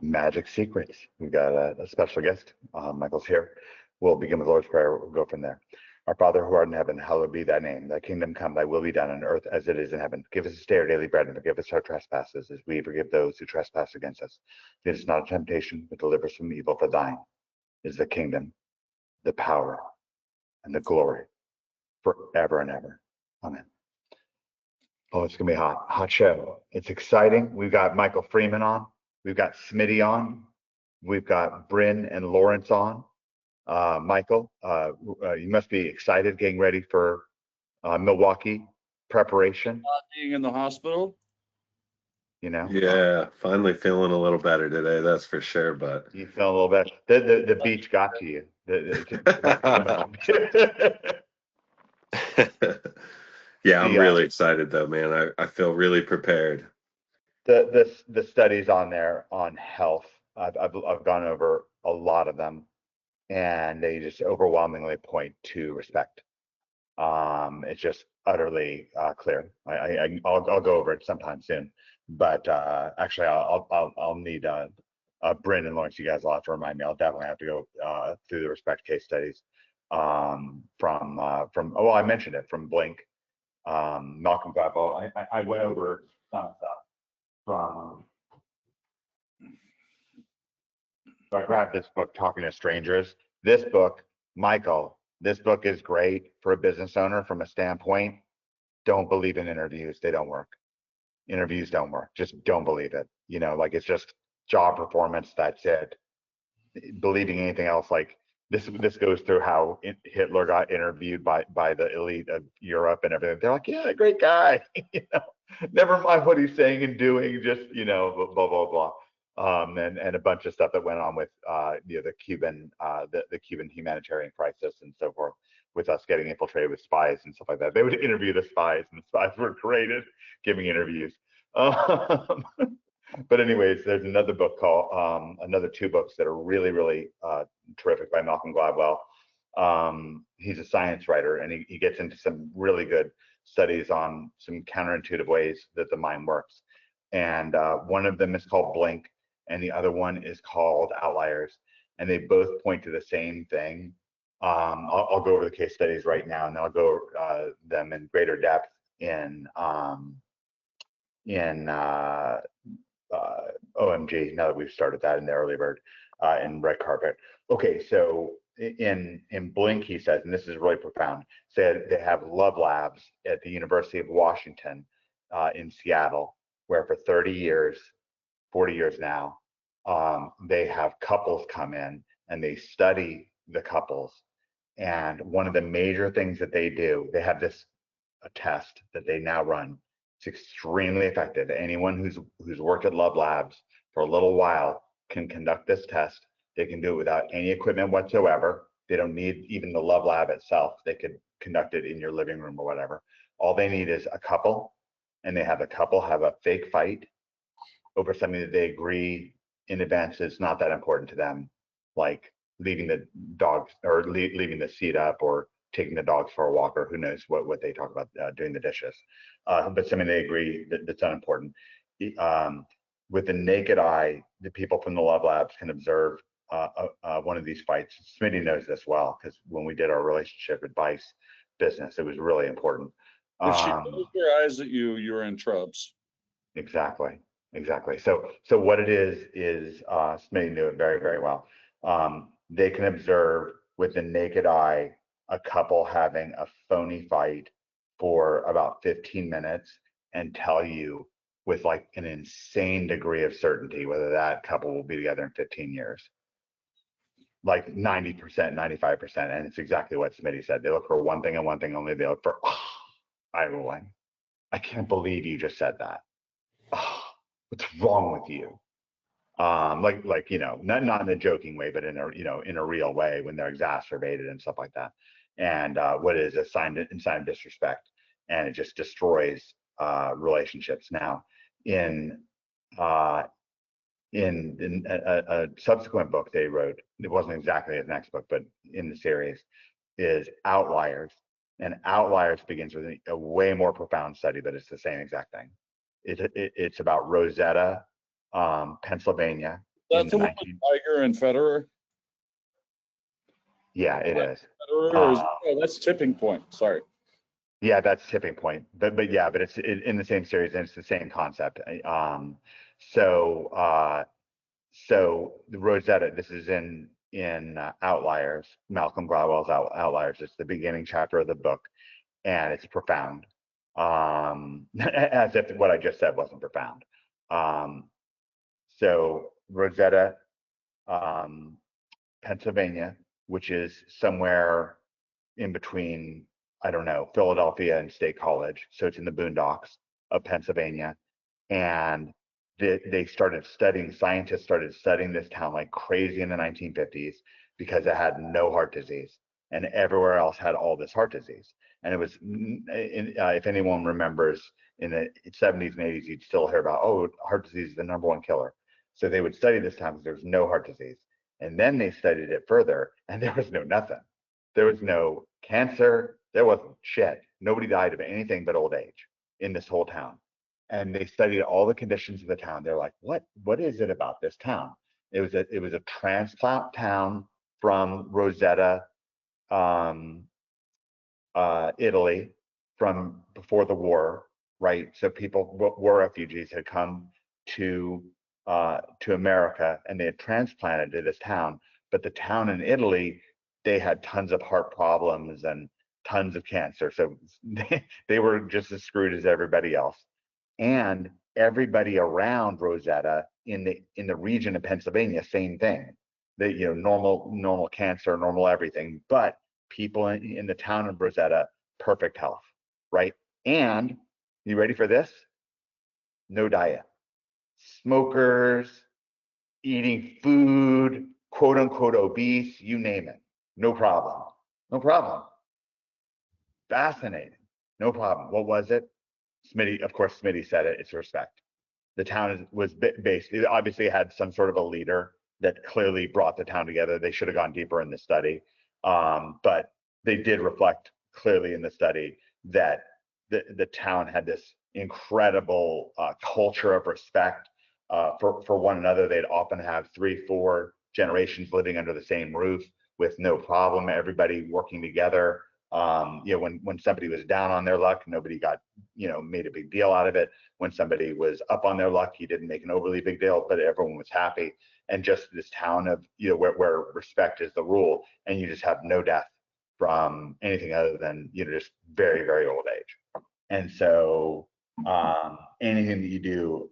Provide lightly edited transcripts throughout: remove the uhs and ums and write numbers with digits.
Magic Secrets. We've got a special guest. Michael's here. We'll begin with the Lord's Prayer. We'll go from there. Our Father who art in heaven, hallowed be thy name. Thy kingdom come, thy will be done on earth as it is in heaven. Give us this day our daily bread and forgive us our trespasses as we forgive those who trespass against us. Lead us not into temptation, but deliver us from evil. For thine is the kingdom, the power, and the glory forever and ever. Amen. Oh, it's going to be a hot show. It's exciting. We've got Michael Freeman on. We've got Smitty on. We've got Bryn and Lawrence on. Michael, you must be excited getting ready for Milwaukee preparation. Being in the hospital. Yeah, finally feeling a little better today, that's for sure. But you feel a little better. The beach got to you. Yeah, I'm really excited though, man. I feel really prepared. The studies on there on health, I've gone over a lot of them, and they just overwhelmingly point to respect. It's just utterly clear. I'll go over it sometime soon, but actually I'll need Bryn and Lawrence. You guys will have to remind me. I'll definitely have to go through the respect case studies from I mentioned it from Blink. Malcolm Gladwell. I went over some stuff from. So I grabbed this book, Talking to Strangers. This book, Michael, this book is great for a business owner from a standpoint. Don't believe in interviews. They don't work. Interviews don't work. Just don't believe it. Like it's just job performance. That's it. Believing anything else, like this goes through how Hitler got interviewed by the elite of Europe and everything. They're like, yeah, great guy. Never mind what he's saying and doing. Just blah blah blah. And a bunch of stuff that went on with the Cuban the Cuban humanitarian crisis and so forth, with us getting infiltrated with spies and stuff like that. They would interview the spies, and the spies were great at giving interviews. But anyways, there's another book called another two books that are really, really terrific by Malcolm Gladwell. He's a science writer, and he gets into some really good studies on some counterintuitive ways that the mind works. And one of them is called Blink, and the other one is called Outliers. And they both point to the same thing. I'll go over the case studies right now, and then I'll go over them in greater depth in OMG, now that we've started that in the early bird, in red carpet. Okay, so in Blink, he says, and this is really profound, said they have love labs at the University of Washington in Seattle, where for 30 years, 40 years now, they have couples come in and they study the couples. And one of the major things that they do, they have a test that they now run. It's extremely effective. Anyone who's worked at Love Labs for a little while can conduct this test. They can do it without any equipment whatsoever. They don't need even the Love Lab itself. They could conduct it in your living room or whatever. All they need is a couple, and they have a couple have a fake fight over something that they agree in advance is not that important to them, like leaving the dogs or leaving the seat up or taking the dogs for a walk, or who knows what they talk about doing the dishes. But something they agree that's unimportant. With the naked eye, the people from the Love Labs can observe one of these fights. Smitty knows this well, because when we did our relationship advice business, it was really important. If she closed her eyes at you, you're in trubs. Exactly. So what it is Smitty knew it very, very well. They can observe with the naked eye a couple having a phony fight for about 15 minutes and tell you with like an insane degree of certainty whether that couple will be together in 15 years. Like 90%, 95%. And it's exactly what Smitty said. They look for one thing and one thing only. They look for eye rolling. I can't believe you just said that. What's wrong with you? Like not in a joking way, but in a real way when they're exacerbated and stuff like that. And what is a sign of disrespect, and it just destroys relationships. Now, in a subsequent book they wrote, it wasn't exactly his next book, but in the series, is Outliers. And Outliers begins with a way more profound study, but it's the same exact thing. It's about Rosetta, Pennsylvania, in That's the the one 19. with Tiger and Federer. Yeah, it is. Federer oh, that's Tipping Point. Sorry. Yeah, that's Tipping Point. But yeah, but it's in the same series and it's the same concept. So the Rosetta. This is in Outliers, Malcolm Gladwell's Outliers. It's the beginning chapter of the book, and it's profound. As if what I just said wasn't profound. So Rosetta, Pennsylvania, which is somewhere in between, I don't know, Philadelphia and State College. So it's in the boondocks of Pennsylvania. And scientists started studying this town like crazy in the 1950s because it had no heart disease and everywhere else had all this heart disease. And it was, if anyone remembers, in the 70s and 80s, you'd still hear about, oh, heart disease is the #1 killer. So they would study this town because there was no heart disease. And then they studied it further and there was no nothing. There was no cancer. There wasn't shit. Nobody died of anything but old age in this whole town. And they studied all the conditions of the town. They're like, what is it about this town? It was a transplant town from Rosetta, Italy, from before the war, right? So people, war refugees, had come to America and they had transplanted to this town. But the town in Italy, they had tons of heart problems and tons of cancer. So they were just as screwed as everybody else. And everybody around Rosetta in the region of Pennsylvania, same thing. Normal cancer, normal everything, but people in the town of Rosetta, perfect health, right? And you ready for this? No diet. Smokers, eating food, quote unquote obese, you name it. No problem. No problem. Fascinating. No problem. What was it? Smitty, of course, Smitty said it. It's respect. The town was based. It obviously had some sort of a leader that clearly brought the town together. They should have gone deeper in the study, but they did reflect clearly in the study that the town had this incredible culture of respect for one another. They'd often have 3-4 generations living under the same roof with no problem. Everybody working together. When somebody was down on their luck, nobody got made a big deal out of it. When somebody was up on their luck, he didn't make an overly big deal, but everyone was happy. And just this town of where respect is the rule, and you just have no death from anything other than just very, very old age. And so anything that you do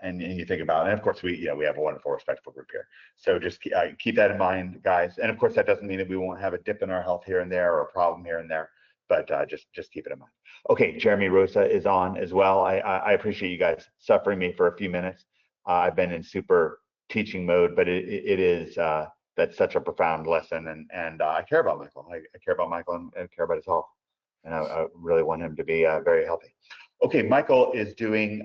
and you think about, and of course we have a wonderful respectful group here. So just keep that in mind, guys. And of course that doesn't mean that we won't have a dip in our health here and there or a problem here and there, but just keep it in mind. Okay, Jeremy Rosa is on as well. I appreciate you guys suffering me for a few minutes. I've been in super teaching mode, but it is that's such a profound lesson, and I care about Michael. I care about Michael and care about his health, and I really want him to be very healthy. Okay, Michael is doing.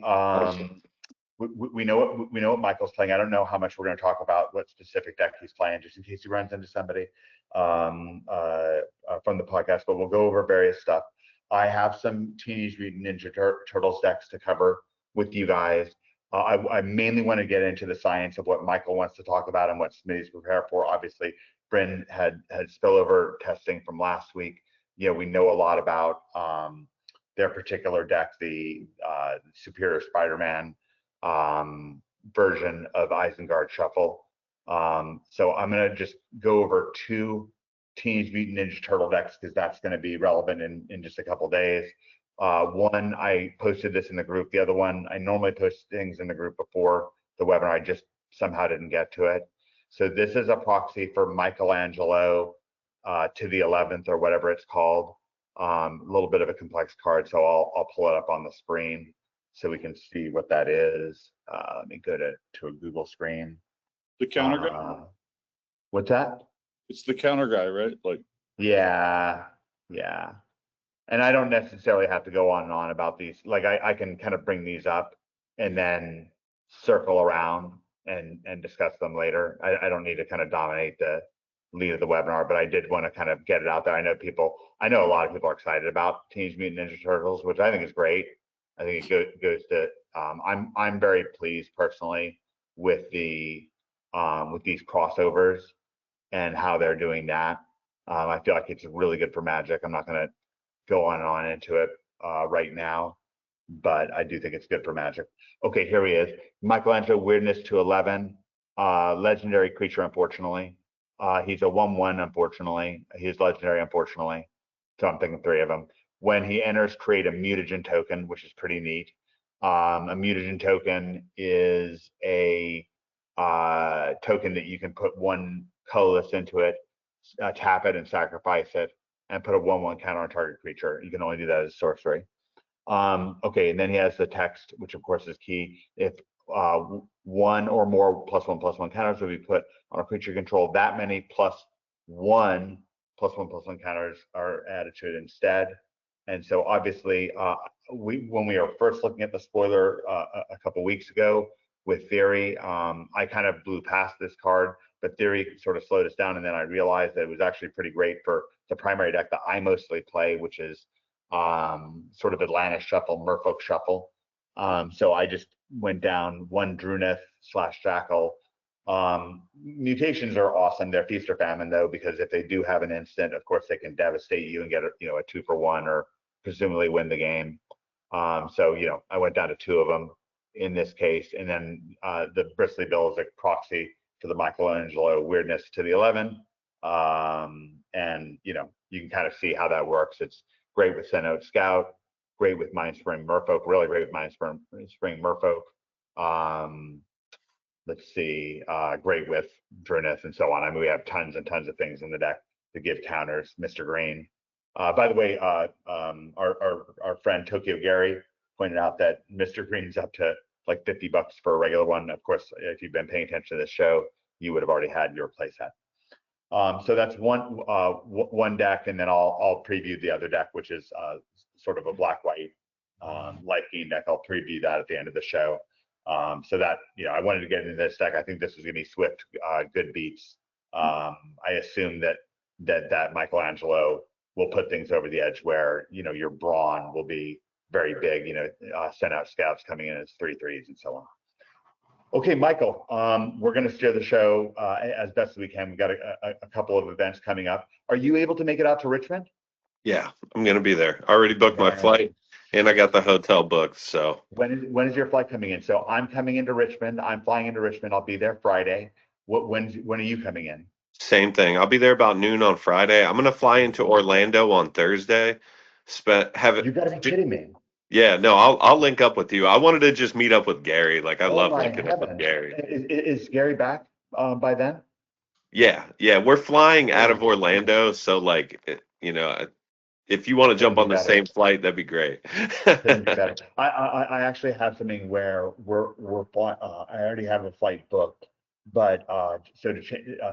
We know what Michael's playing. I don't know how much we're going to talk about what specific deck he's playing, just in case he runs into somebody from the podcast. But we'll go over various stuff. I have some Teenage Mutant Ninja Turtles decks to cover with you guys. I mainly want to get into the science of what Michael wants to talk about and what Smitty's prepared for. Obviously, Bryn had spillover testing from last week. We know a lot about their particular deck, the Superior Spider-Man version of Isengard Shuffle. So I'm going to just go over 2 Teenage Mutant Ninja Turtle decks because that's going to be relevant in just a couple days. One, I posted this in the group. The other one, I normally post things in the group before the webinar. I just somehow didn't get to it. So this is a proxy for Michelangelo to the 11th or whatever it's called. A little bit of a complex card, so I'll pull it up on the screen so we can see what that is. Let me go to a Google screen. The counter guy? What's that? It's the counter guy, right? Yeah. And I don't necessarily have to go on and on about these. Like I can kind of bring these up and then circle around and discuss them later. I don't need to kind of dominate the lead of the webinar, but I did want to kind of get it out there. I know a lot of people are excited about Teenage Mutant Ninja Turtles, which I think is great. I think it goes to I'm very pleased personally with the with these crossovers and how they're doing that. I feel like it's really good for Magic. I'm not going to go on and on into it right now, but I do think it's good for Magic. Okay, here he is. Michelangelo Weirdness to 11. Legendary creature, unfortunately. He's a 1/1, unfortunately. He's legendary, unfortunately. So I'm thinking 3 of them. When he enters, create a mutagen token, which is pretty neat. A mutagen token is a token that you can put 1 colorless into it, tap it and sacrifice it, and put a 1/1 counter on target creature. You can only do that as sorcery. Okay, and then he has the text, which of course is key. If 1 or more +1/+1 counters will be put on a creature control, that many +1 +1/+1 counters are added to it instead. And so obviously, when we were first looking at the spoiler a couple weeks ago with Theory, I kind of blew past this card, but Theory sort of slowed us down, and then I realized that it was actually pretty great for the primary deck that I mostly play, which is sort of Atlantis Shuffle, Merfolk Shuffle. So I just went down 1 Druneth/Jackal. Mutations are awesome. They're feast or famine though, because if they do have an instant, of course they can devastate you and get a 2-for-1 or presumably win the game. So I went down to 2 of them in this case, and then the Bristly Bill is a proxy for the Michelangelo Weirdness to the 11. And you can kind of see how that works. It's great with Send Out Scout, great with Mind Spring Merfolk, really great with Mind Spring Merfolk. Let's see, great with Druneth and so on. I mean, we have tons and tons of things in the deck to give counters. Mr. Green. By the way, our friend Tokyo Gary pointed out that Mr. Green's up to like $50 for a regular one. Of course, if you've been paying attention to this show, you would have already had your playset. So that's one deck, and then I'll preview the other deck, which is sort of a black-white life gain deck. I'll preview that at the end of the show. So that I wanted to get into this deck. I think this is going to be swift, good beats. I assume that Michelangelo will put things over the edge where your brawn will be very big. Send Out Scouts coming in as 3/3s and so on. Okay, Michael, we're going to steer the show as best as we can. We've got a couple of events coming up. Are you able to make it out to Richmond? Yeah, I'm going to be there. I already booked my flight, and I got the hotel booked. So when is your flight coming in? So I'm coming into Richmond. I'm flying into Richmond. I'll be there Friday. When are you coming in? same thing. I'll be there about noon on Friday. I'm going to fly into Orlando on Thursday. You got to be kidding me. Yeah, no, I'll link up with you. I wanted to just meet up with Gary. Like I love linking up with Gary. Is Gary back by then? Yeah, we're flying out of Orlando, so like if you want to jump on the same flight, that'd be great. Couldn't be better. I actually have something where we're flying. I already have a flight booked, but so to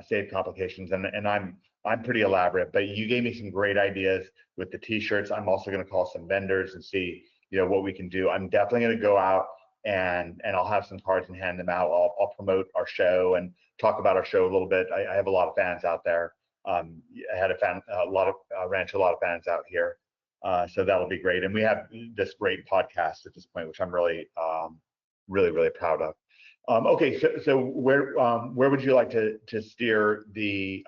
save complications, and I'm pretty elaborate. But you gave me some great ideas with the T-shirts. I'm also going to call some vendors and see what we can do. I'm definitely going to go out and I'll have some cards and hand them out. I'll promote our show and talk about our show a little bit. I have a lot of fans out there. I had ran to a lot of fans out here. So that'll be great. And we have this great podcast at this point, which I'm really, really proud of. Okay, so where would you like to steer the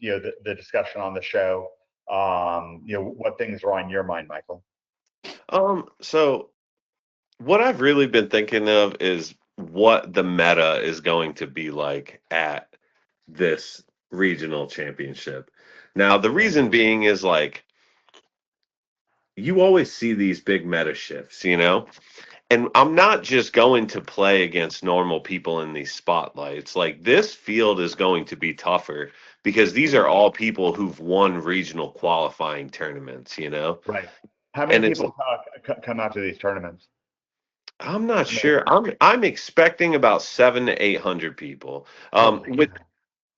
the discussion on the show? What things are on your mind, Michael? So what I've really been thinking of is what the meta is going to be like at this regional championship. Now, the reason being is like you always see these big meta shifts, And I'm not just going to play against normal people in these spotlights. Like this field is going to be tougher because these are all people who've won regional qualifying tournaments, Right. How many people come out to these tournaments? I'm not sure. I'm expecting about 700 to 800 people.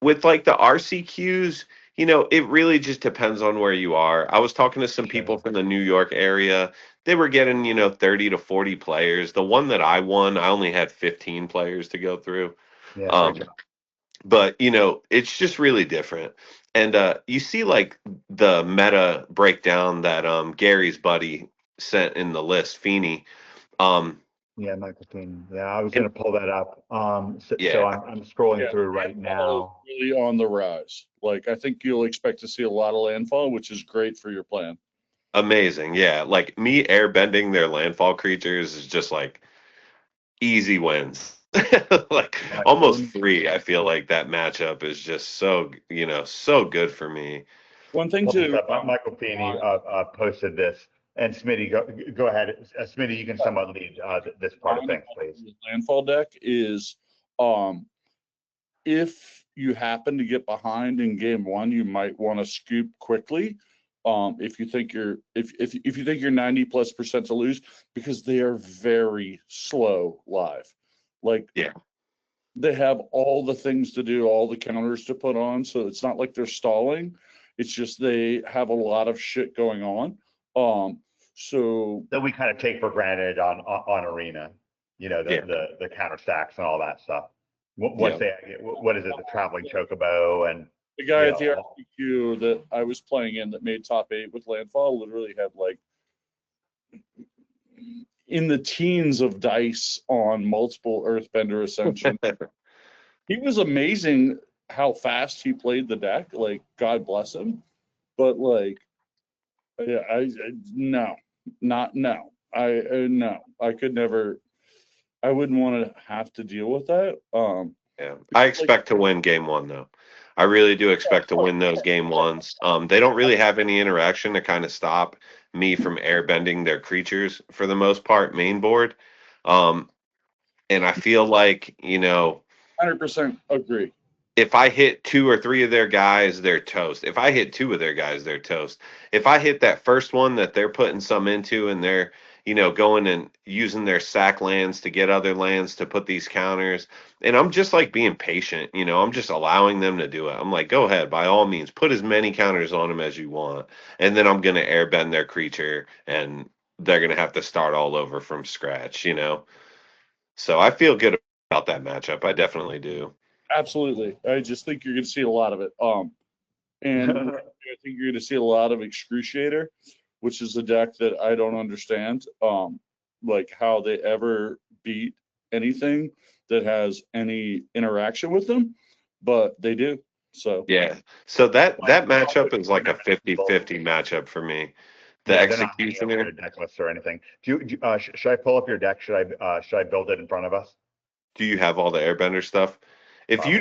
With like the RCQs, it really just depends on where you are. I was talking to some people from the New York area. They were getting, 30 to 40 players. The one that I won, I only had 15 players to go through. Yeah. But, it's just really different. And you see like the meta breakdown that Gary's buddy sent in the list, Feeney. Yeah, Michael Payne. Yeah, I was And gonna pull that up. So yeah, I'm scrolling Yeah, through right landfall is now. really on the rise. Like I think you'll expect to see a lot of landfall, which is great for your plan. amazing. Yeah, like me airbending their landfall creatures is just like easy wins. Like Right. So let almost me free. I feel like that matchup is just so, so good for me. One thing pull this to up. Michael Feeney posted this, and Smitty, go ahead. Smitty, you can somewhat lead this part of combine things, please. with landfall deck is um if you happen to get behind in game one, you might want to scoop quickly. If you think you're if you think you're 90+% to lose, because they are very slow live. Like Yeah. they have all the things to do, all the counters to put on, so it's not like they're stalling. It's just they have a lot of shit going on. So That we kind of take for granted on Arena. You know, Yeah. the counter stacks and all that stuff. yeah, What is it? The traveling chocobo and the guy you at the know. RPQ that I was playing in that made top 8 with landfall literally had like in the teens of dice on multiple Earthbender Ascension. He was amazing how fast he played the deck. Like, God bless him. But like, yeah, no, not no. No, I could never. I wouldn't want to have to deal with that. Yeah. I Like, expect to win game one though. I really do expect to win those game ones. They don't really have any interaction to kind of stop me from airbending their creatures for the most part, main board. Um, and I feel like, 100% agree. if I hit two or three of their guys, they're toast. If I hit two of their guys, they're toast. If I hit that first one that they're putting some into and they're, going and using their sack lands to get other lands to put these counters, and I'm just like being patient, I'm just allowing them to do it. I'm like, go ahead, by all means, put as many counters on them as you want. And then I'm going to airbend their creature and they're going to have to start all over from scratch. So I feel good about that matchup. I definitely do. Absolutely. I just think you're going to see a lot of it. And I think you're going to see a lot of Excruciator, which is a deck that I don't understand. Like how they ever beat anything that has any interaction with them, but they do. So Yeah. So that They're not matchup putting is like a together people. 50-50 matchup for me. The Yeah, they're not putting together executioner. a deck list or anything. Should I pull up your deck? Should I build it in front of us? Do you have all the airbender stuff? Probably.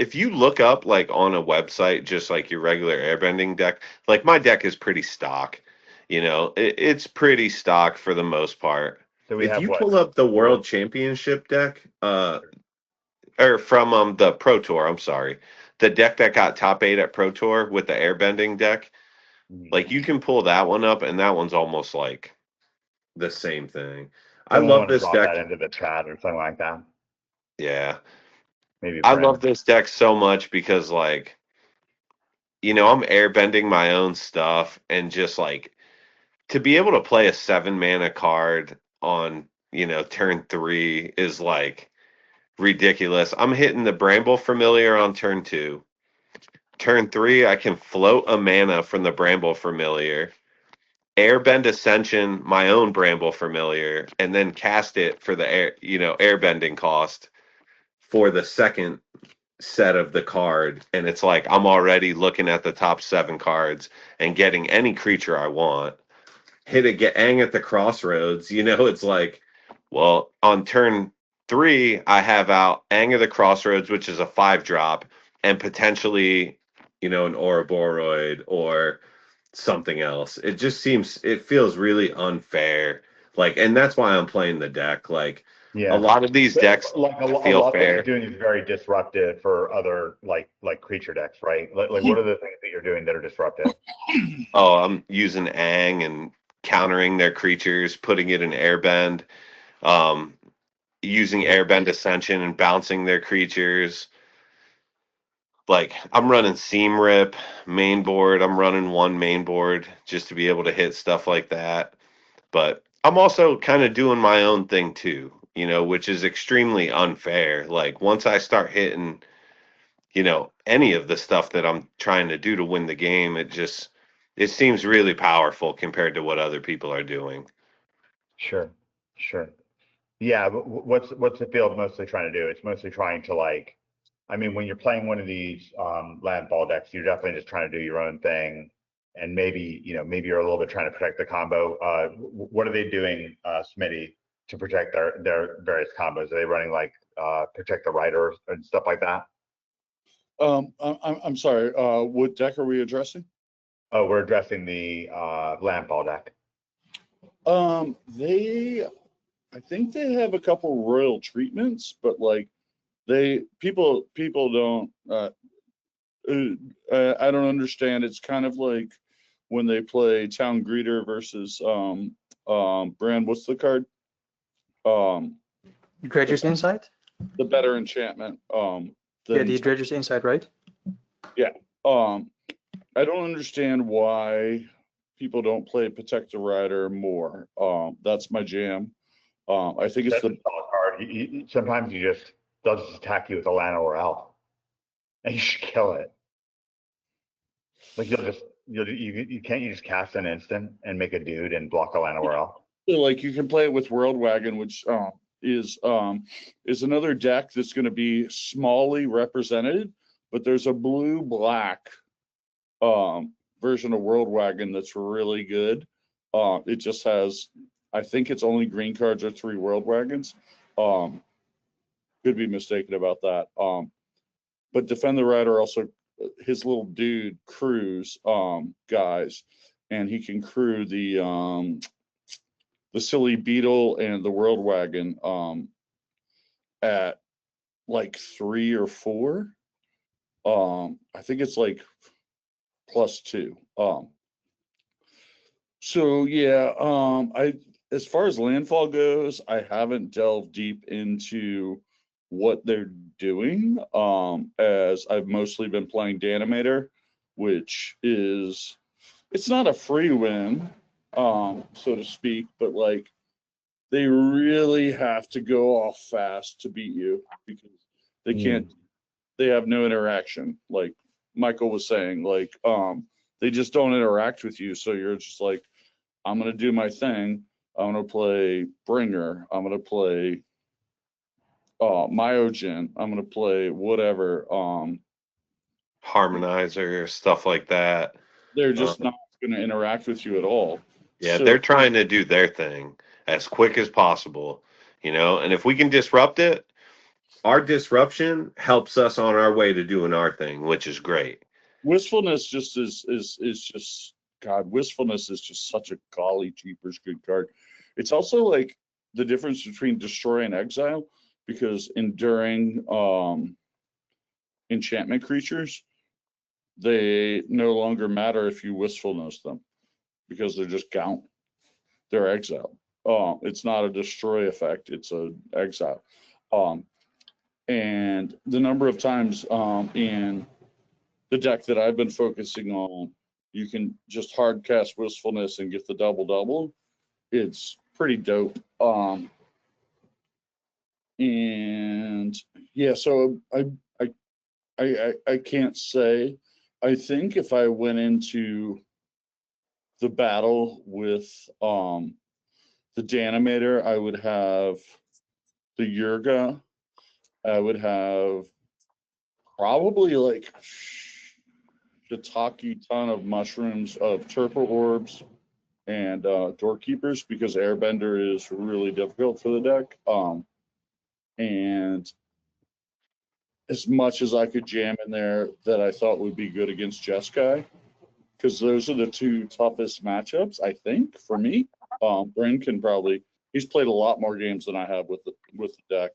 If you look up like on a website, just like your regular airbending deck, like my deck is pretty stock. It's pretty stock for the most part. So we If have you what? pull up the Four. World Championship deck, or from the Pro Tour, I'm sorry, the deck that got top 8 at Pro Tour with the airbending deck, like you can pull that one up, and that one's almost like the same thing. I Someone love want to this drop that deck. into the chat or something like that? Yeah, Maybe I Brent. love this deck so much because like I'm airbending my own stuff and just like to be able to play a 7 mana card on turn 3 is like ridiculous. I'm hitting the Bramble Familiar on turn 2. Turn 3, I can float a mana from the Bramble Familiar, airbend Ascension, my own Bramble Familiar, and then cast it for the airbending cost for the second set of the card. And it's like I'm already looking at the top 7 cards and getting any creature I want. Hit a Ang at the Crossroads. It's like, well, on turn 3, I have out Ang of the Crossroads, which is a 5-drop, and potentially, an Ouroboros or something else. It feels really unfair. Like, and that's why I'm playing the deck. Like, a Yeah. lot of these But decks like a feel lot of what you're fair. doing is very disruptive for other like creature decks, right? Like what are the things that you're doing that are disruptive? Oh, I'm using Ang and countering their creatures, putting it in airbend, um, using airbend ascension and bouncing their creatures. Like I'm running seam rip main board. I'm running one main board just to be able to hit stuff like that. But I'm also kind of doing my own thing too, which is extremely unfair. Like once I start hitting, any of the stuff that I'm trying to do to win the game, it seems really powerful compared to what other people are doing. Sure, sure. Yeah, but what's the field mostly trying to do? It's mostly trying to like, I mean, when you're playing one of these landfall decks, you're definitely just trying to do your own thing, and maybe maybe you're a little bit trying to protect the combo. What are they doing, Smitty, to protect their various combos? Are they running like protect the writer and stuff like that? I'm sorry. What deck are we addressing? Oh, we're addressing the landfall deck. I think they have a couple royal treatments, but like people don't. I don't understand. It's kind of like when they play Town Greeter versus Brand. What's the card? Dredger's Insight? The better enchantment. Yeah, the Dredger's Insight, right? Yeah. I don't understand why people don't play Protect the Rider more. That's my jam. I think it's That's a solid card. Sometimes they'll just attack you with a Lana or Elf, and you should kill it. Like you can't you just cast an instant and make a dude and block a Lana or Elf? like you can play it with World Wagon, which is another deck that's going to be smallly represented, but there's a blue-black version of World Wagon that's really good. It just has, I think it's only green cards or 3 World Wagons. Could be mistaken about that. But Defend the Rider also, his little dude crews guys, and he can crew the Silly Beetle and the World Wagon at like 3 or 4. I think it's like +2. So yeah, as far as landfall goes, I haven't delved deep into what they're doing. As I've mostly been playing Danimator, which is, it's not a free win, so to speak, but like they really have to go off fast to beat you because they can't, they have no interaction. Like Michael was saying, like they just don't interact with you. So you're just like, I'm gonna do my thing. I'm gonna play Bringer. I'm gonna play Myojin. I'm gonna play whatever. Harmonizer, stuff like that. They're just not gonna interact with you at all. Yeah, So, they're trying to do their thing as quick as possible, and if we can disrupt it, our disruption helps us on our way to doing our thing, which is great. Wistfulness just is just, God, Wistfulness is just such a golly jeepers good card. It's also like the difference between Destroy and Exile, because enduring enchantment creatures, they no longer matter if you Wistfulness them because they're just gone. They're exiled. It's not a destroy effect, it's a exile. And the number of times in the deck that I've been focusing on, you can just hard cast Wistfulness and get the double. It's pretty dope. And yeah, so I can't say. I think if I went into the battle with the Danimator, I would have the Yurga. I would have probably like shiitake ton of mushrooms of Turple Orbs and Doorkeepers, because Airbender is really difficult for the deck. And as much as I could jam in there that I thought would be good against Jeskai, because those are the 2 toughest matchups, I think, for me. Bryn can probably, he's played a lot more games than I have with the deck.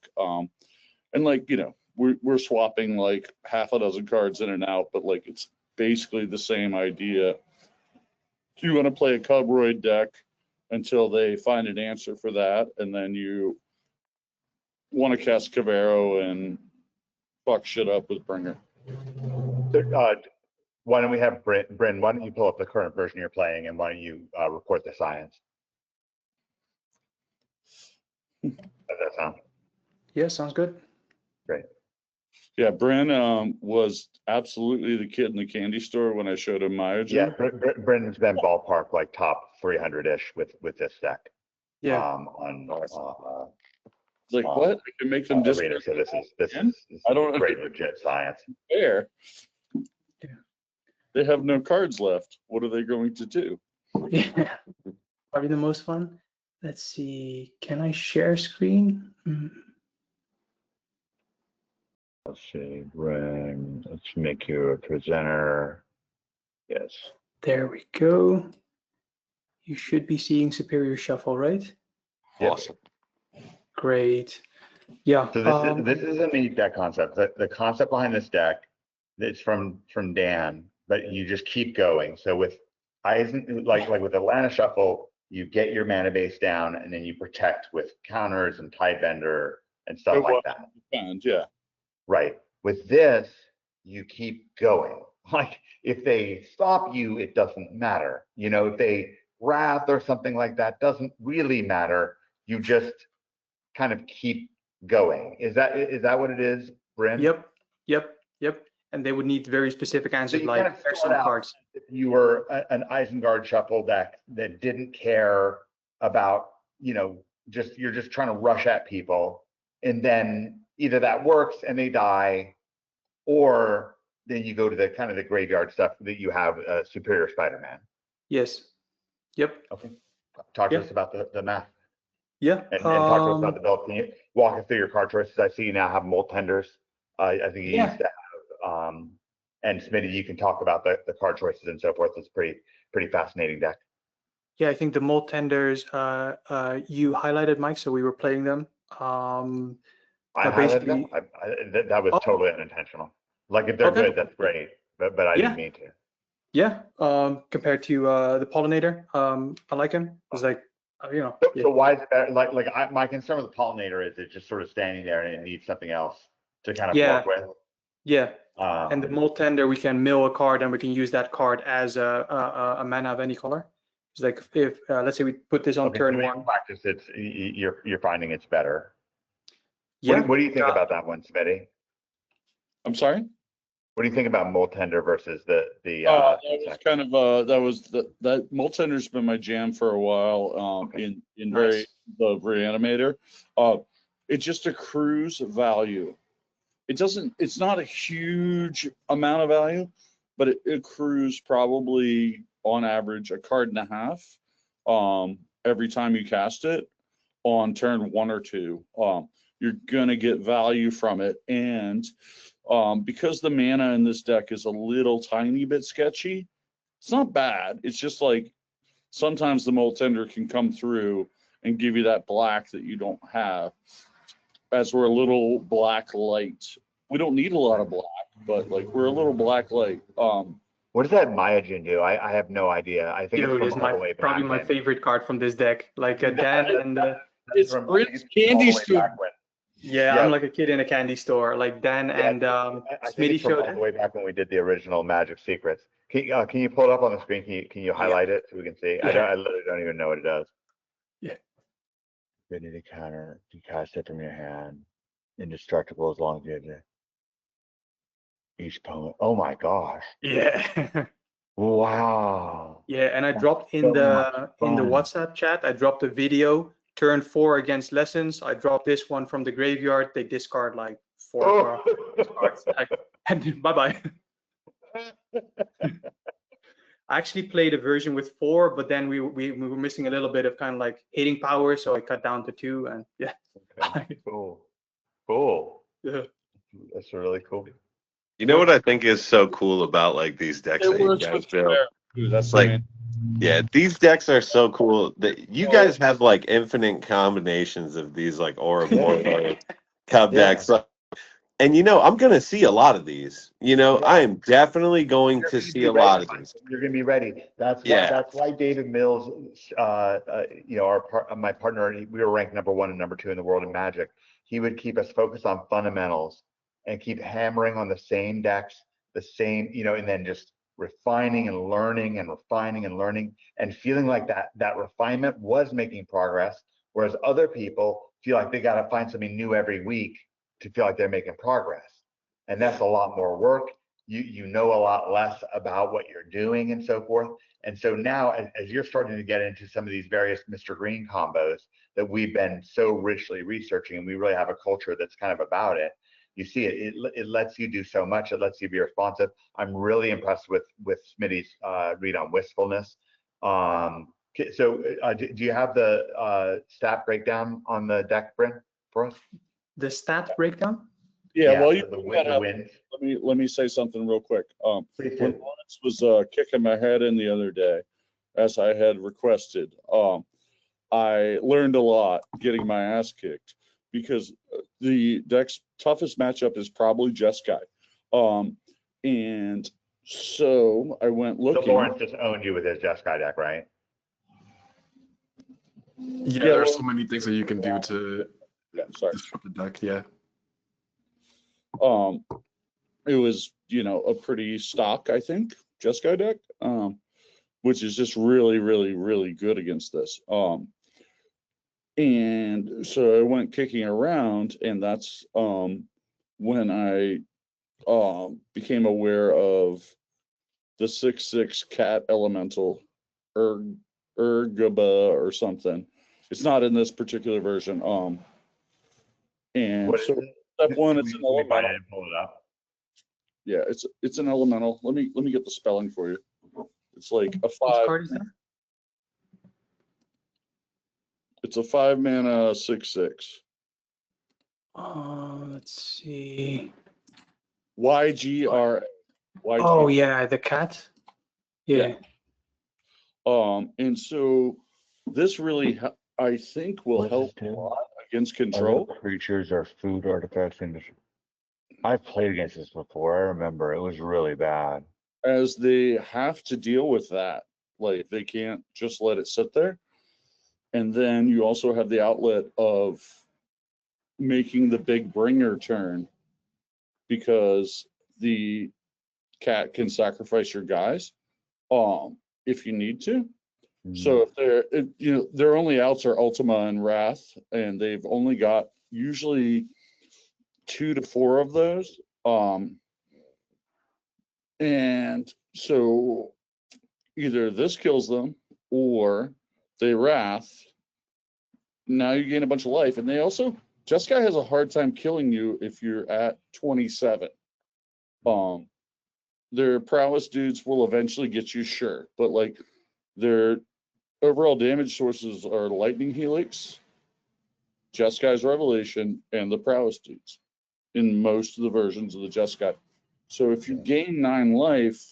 And like, we're swapping like half a dozen cards in and out, but like it's basically the same idea. You want to play a Cubroid deck until they find an answer for that, and then you want to cast Cavero and fuck shit up with Bringer. Why don't we have Bryn? Why don't you pull up the current version you're playing, and why don't you report the science? Does that sound? Yeah, sounds good. Great. Yeah, Bryn was absolutely the kid in the candy store when I showed him Myojin. Yeah, Bryn's been ballpark like top 300-ish with this deck. Yeah. On Like, what? I can make them discard. Arena, so this again? is I don't great legit science. fair. They have no cards left. What are they going to do? Yeah. Probably the most fun. Let's see. Can I share screen? Let's see, Ren, let's make you a presenter. Yes. There we go. You should be seeing Superior Shuffle, right? Awesome. Great. Yeah. So this is a neat deck concept. The concept behind this deck, it's from Dan, but you just keep going. So with like with Atlanta Shuffle, you get your mana base down and then you protect with counters and Tidebender and stuff like that. Yeah. Right. With this, you keep going. Like if they stop you, it doesn't matter. You know, if they wrath or something like that, doesn't really matter. You just kind of keep going. Is that what it is, Bryn? Yep. And they would need very specific answers, you like kind of there's start some out cards. If you were an Isengard Shuffle deck that didn't care about, you're just trying to rush at people, and then either that works and they die, or then you go to the kind of the graveyard stuff that you have Superior Spider-Man. Yes. Yep. Okay. Talk to us about the math. Yeah. And talk to us about the build. Can you walk us through your card choices? I see you now have Molt Tenders. I think you used to have, and Smitty, you can talk about the card choices and so forth. It's pretty fascinating deck. Yeah, I think the Molt Tenders, you highlighted, Mike, so we were playing them. I highlighted them. That was totally unintentional. Like if they're good, that's great, but I didn't mean to. Yeah, compared to the Pollinator, I like him. It's like, So why is it better? My concern with the Pollinator is it's just sort of standing there and it needs something else to kind of work with. Yeah. And the Molt Tender, we can mill a card and we can use that card as a mana of any color. It's like if let's say we put this on turn one. In practice, you're finding it's better. Yeah. What do you think about that one, Smitty? I'm sorry. What do you think about Molt Tender versus the? That was kind of that Molt Tender's been my jam for a while. In the Reanimator, it just accrues value. It's not a huge amount of value, but it accrues probably on average a card and a half every time you cast it on turn 1 or 2. You're gonna get value from it, and because the mana in this deck is a little tiny bit sketchy, it's not bad. It's just like sometimes the Molt Tender can come through and give you that black that you don't have, as we're a little black light. We don't need a lot of black, but like we're a little black light. What does that Myojin do? I have no idea. I think it's probably my favorite card from this deck. Like Dan and it's candy store. Yeah, I'm like a kid in a candy store. Like Dan and Smitty showed all the way back when we did the original Magic Secrets. Can you pull it up on the screen? Can you highlight it so we can see? Yeah. I literally don't even know what it does. Yeah. Ability to counter, you cast it from your hand. Indestructible as long as you have each opponent. Oh my gosh. Yeah. Wow. Yeah, and I dropped in the WhatsApp chat, I dropped a video, turn 4 against Lessons. I dropped this one from the graveyard. They discard like 4 cards. And bye-bye. I actually played a version with 4, but then we were missing a little bit of kind of like hitting power, so I cut down to 2, and yeah. Okay. Cool. Yeah. That's really cool. You know what I think is so cool about like these decks that you guys build? That's like, yeah, these decks are so cool that you guys have like infinite combinations of these like Ouroboros Cub decks. And I'm going to see a lot of these. I am definitely going to see a lot of these. You're going to be ready. That's why David Mills, my partner, we were ranked number 1 and number 2 in the world in Magic. He would keep us focused on fundamentals and keep hammering on the same decks, and then just refining and learning and refining and learning and feeling like that refinement was making progress, whereas other people feel like they got to find something new every week to feel like they're making progress. And that's a lot more work. you know a lot less about what you're doing and so forth. And so now, as you're starting to get into some of these various Mr. Green combos that we've been so richly researching, and we really have a culture that's kind of about it, you see it lets you do so much. It lets you be responsive. I'm really impressed with Smitty's read on wistfulness. So do you have the stat breakdown on the deck, Bryn, for us? The stat breakdown? Yeah, well, the wins. let me say something real quick. Please When do. Lawrence was kicking my head in the other day, as I had requested, I learned a lot getting my ass kicked because the deck's toughest matchup is probably Jeskai. And so I went So looking. Lawrence just owned you with his Jeskai deck, right? Yeah, there's so many things that you can do to disrupt the deck. Yeah. It was, a pretty stock, I think, Jeskai deck, which is just really, really, really good against this. And so I went kicking around, and that's when I became aware of the 6/6 cat elemental, Urgaba or something. It's not in this particular version. And What is so it? step one, it's Can an we find elemental. it and pull it up? Yeah, it's an elemental. Let me get the spelling for you. It's like a Which 5. card is that? It's a 5-mana 6/6. Let's see. YGR. Oh yeah, the cat. Yeah. And so this really, I think, will What does help this a do? lot against control. Creatures or food artifacts. I've played against this before. I remember it was really bad. As they have to deal with that. Like, they can't just let it sit there. And then you also have the outlet of making the big bringer turn, because the cat can sacrifice your guys if you need to. So if their only outs are Ultima and Wrath, and they've only got usually 2 to 4 of those. And so either this kills them or they Wrath. Now you gain a bunch of life, and they also, Jeskai has a hard time killing you if you're at 27. Their prowess dudes will eventually get you, sure, but like their overall damage sources are Lightning Helix, Jeskai's Revelation, and the prowess dudes in most of the versions of the Jeskai. So if you gain 9 life,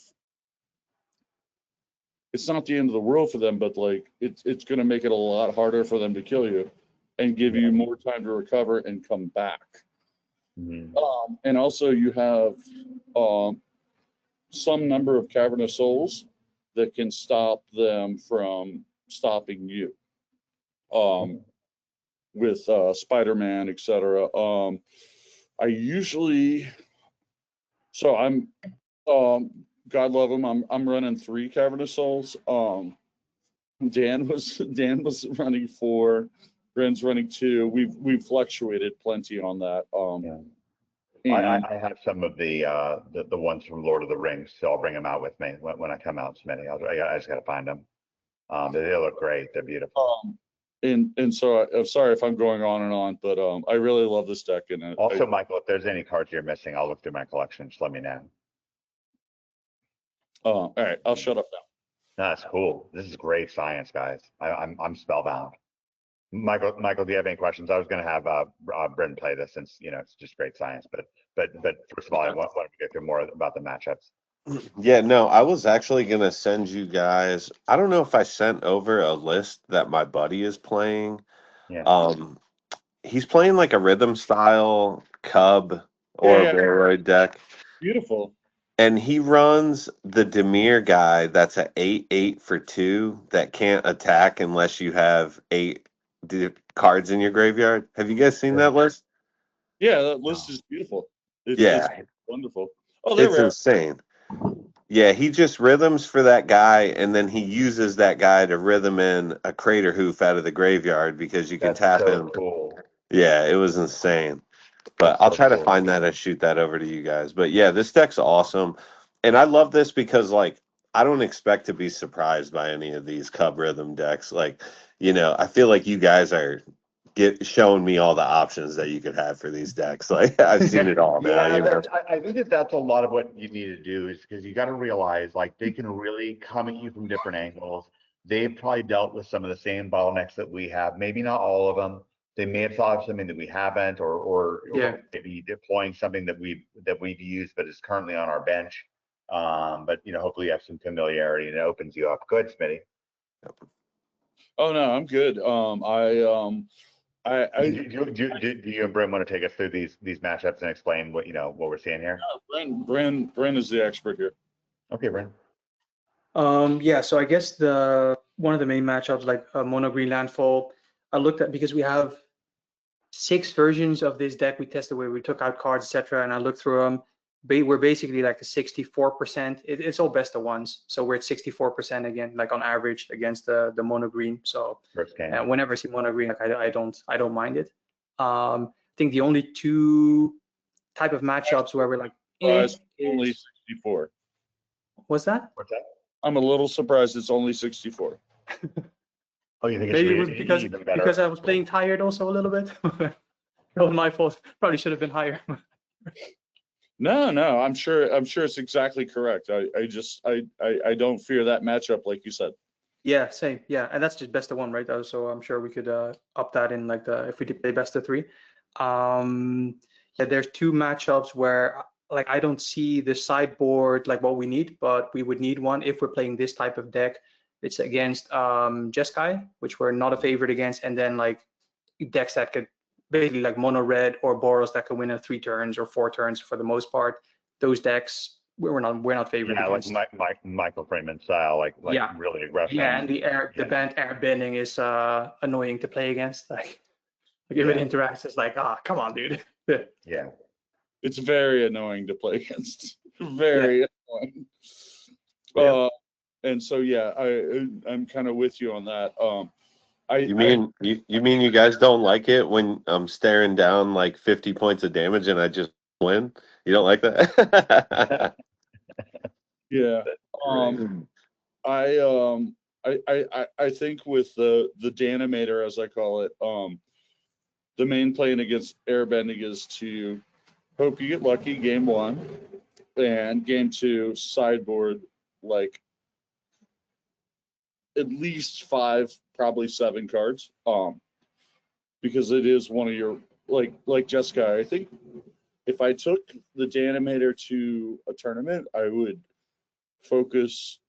it's not the end of the world for them, but like it's going to make it a lot harder for them to kill you and give you more time to recover and come back. And also you have some number of Cavernous Souls that can stop them from stopping you. With Spider-Man, etc. I usually, so I'm, God love him, I'm running 3 Cavernous Souls. Dan was running 4, Bryn's running 2. We've fluctuated plenty on that. I have some of the ones from Lord of the Rings, so I'll bring them out with me when I come out, Smitty. I just got to find them. They look great. They're beautiful. And so I'm sorry if I'm going on and on, but I really love this deck. And also, Michael, if there's any cards you're missing, I'll look through my collection. Just let me know. All right, I'll shut up now. That's cool. This is great science, guys. I'm spellbound. Michael, do you have any questions? I was going to have Bryn play this since it's just great science. But first of all, I want to get through more about the matchups. Yeah, no, I was actually going to send you guys. I don't know if I sent over a list that my buddy is playing. Yeah. He's playing like a rhythm style Cub or Railroad deck. Beautiful. And he runs the Demir guy that's a 8/8 for 2 that can't attack unless you have 8 cards in your graveyard. Have you guys seen that list? Yeah, that list is beautiful. It's wonderful. Oh, it's insane. Yeah, he just rhythms for that guy, and then he uses that guy to rhythm in a Crater Hoof out of the graveyard because you can tap him. Cool. Yeah, it was insane. But I'll So try to cool. find that and shoot that over to you guys. But yeah, this deck's awesome. And I love this because like I don't expect to be surprised by any of these Cub Rhythm decks. Like, I feel like you guys are showing me all the options that you could have for these decks. Like I've seen it all now, Yeah, I think that's a lot of what you need to do is because you got to realize like they can really come at you from different angles. They've probably dealt with some of the same bottlenecks that we have. Maybe not all of them. They may have thought of something that we haven't, Yeah. or maybe deploying something that we've used but is currently on our bench. But hopefully you have some familiarity and it opens you up. Good, Smitty. Oh no, I'm good. Do you and Bryn want to take us through these matchups and explain what we're seeing here? Bryn is the expert here. Okay, Bryn. Yeah, so I guess one of the main matchups, like Mono Green Landfall, I looked at because we have 6 versions of this deck we tested where we took out cards, etc. And I looked through them. We're basically like a 64%. It's all best of ones, so we're at 64% again, like on average against the Mono Green. So whenever I see Mono Green, like I don't mind it. I think the only 2 type of matchups where we're like only 64. What's that? I'm a little surprised it's only 64. Oh, you think Maybe it it was should be because even better? I was playing tired also a little bit. That was my fault. Probably should have been higher. No, I'm sure it's exactly correct. I don't fear that matchup like you said. Yeah, same. Yeah, and that's just best of 1, right? So I'm sure we could up that in like if we did play best of 3. Yeah, there's 2 matchups where like I don't see the sideboard like what we need, but we would need one if we're playing this type of deck. It's against Jeskai, which we're not a favorite against, and then like decks that could basically like mono red or Boros that can win in 3 turns or 4 turns for the most part. Those decks we're not favored against. Like Michael Freeman style, like Yeah. really aggressive. Yeah, and the band air bending is annoying to play against. Like if it interacts, it's like, come on, dude. Yeah. It's very annoying to play against. Very annoying. Yeah. And so yeah, I'm kind of with you on that. You mean you guys don't like it when I'm staring down like 50 points of damage and I just win? You don't like that? Yeah. I think with the Danimator, as I call it, the main playing against airbending is to hope you get lucky game 1, and game 2 sideboard like at least 5, probably 7 cards. Because it is one of your like Jessica. I think if I took the Danimator to a tournament, I would focus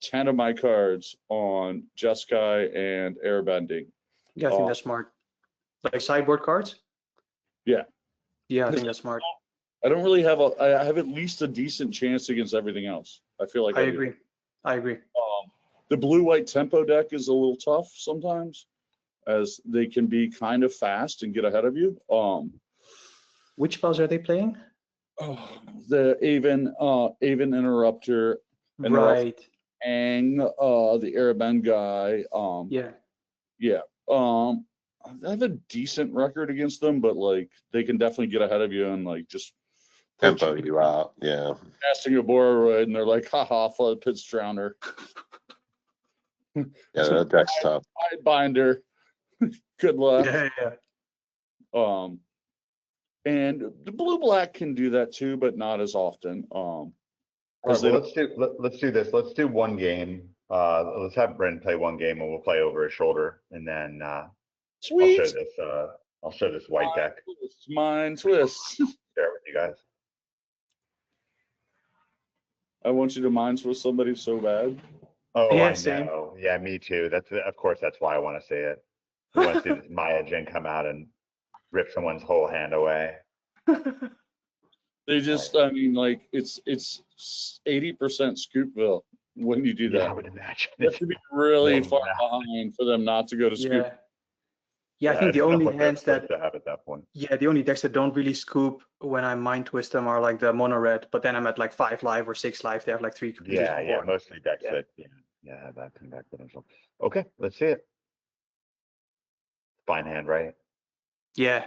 10 of my cards on Jeskai and airbending. Yeah, I think that's smart. Like sideboard cards? Yeah. Yeah, I think that's smart. I don't really have I have at least a decent chance against everything else. I feel like I agree. The blue-white tempo deck is a little tough sometimes, as they can be kind of fast and get ahead of you. Which spells are they playing? The Aven Interrupter, and right. Ang, the Arabend guy. Yeah. I have a decent record against them, but like they can definitely get ahead of you and like just tempo you out. Yeah. Casting a Borrowood, and they're like, haha, Flood Pit's Drowner. Yeah, that deck's tough. Binder. Good luck. Yeah. And the blue-black can do that too, but not as often. All right, well, let's do this. Let's do one game. Let's have Bryn play one game, and we'll play over his shoulder, and then Sweet. I'll show this white deck. Mind twist. Share it with you guys. I want you to mind twist somebody so bad. Oh, Yeah, I same. know. Yeah, me too. Of course, that's why I want to see it. I want to see this Maya Jin come out and rip someone's whole hand away. They just, I mean, like it's 80% Scoopville when you do that. Yeah, I would imagine. You have to be really far behind for them not to go to Scoop. Yeah, I think the only hands that have at that point. Yeah, the only decks that don't really scoop when I mind twist them are like the mono red, but then I'm at like 5 life or 6 life. They have like 3 creatures. Yeah, mostly decks that have that comeback potential. Okay, let's see it. Fine hand, right? Yeah.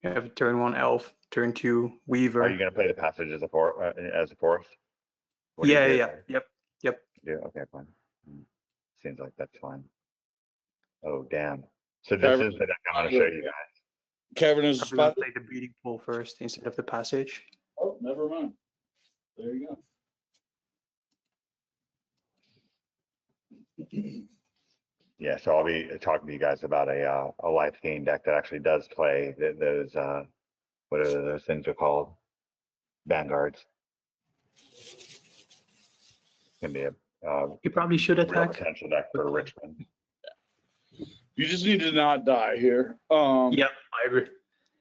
You have turn 1 elf, turn 2 weaver. Are you going to play the passage as a forest? What do you Yeah, do yeah, there? yep. Do okay, fine. Seems like that's fine. Oh damn! So this Cavern- is the deck I'm going to show you guys. Cavernous I'm gonna Spider. play the breeding pool first instead of the passage. Oh, never mind. There you go. Yeah, so I'll be talking to you guys about a life gain deck that actually does play those what are those things are called? Vanguards. Can be a You probably should real attack. potential deck for Richmond. You just need to not die here. Yep, I agree.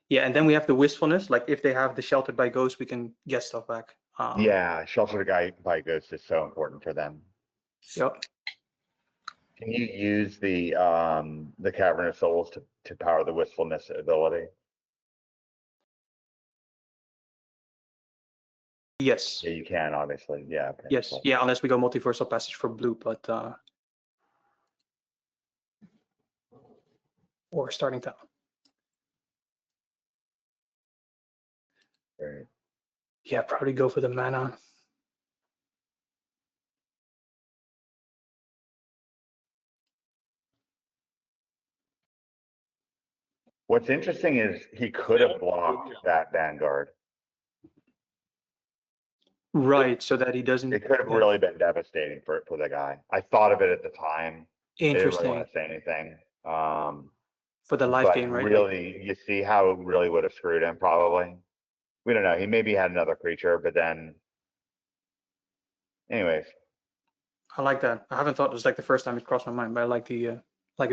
Yeah, and then we have the wistfulness. Like if they have the sheltered by ghost, we can get stuff back. Yeah, Shelter the Guy by Ghost is so important for them. Yep. Can you use the Cavern of Souls to power the Wistfulness ability? Yes. Yeah, you can, obviously. Yeah. Okay. Yes. Cool. Yeah, unless we go multiversal passage for blue, but or starting town. Great. Yeah, probably go for the mana. What's interesting is he could have blocked that Vanguard. Right, so that he doesn't. It could have really been devastating for the guy. I thought of it at the time. I didn't really Interesting want to say anything. for the life But gain, right? really, you see how it really would have screwed him, probably. We don't know. He maybe had another creature, but then, anyways, I like that. I haven't thought it was like the first time it crossed my mind, but I like it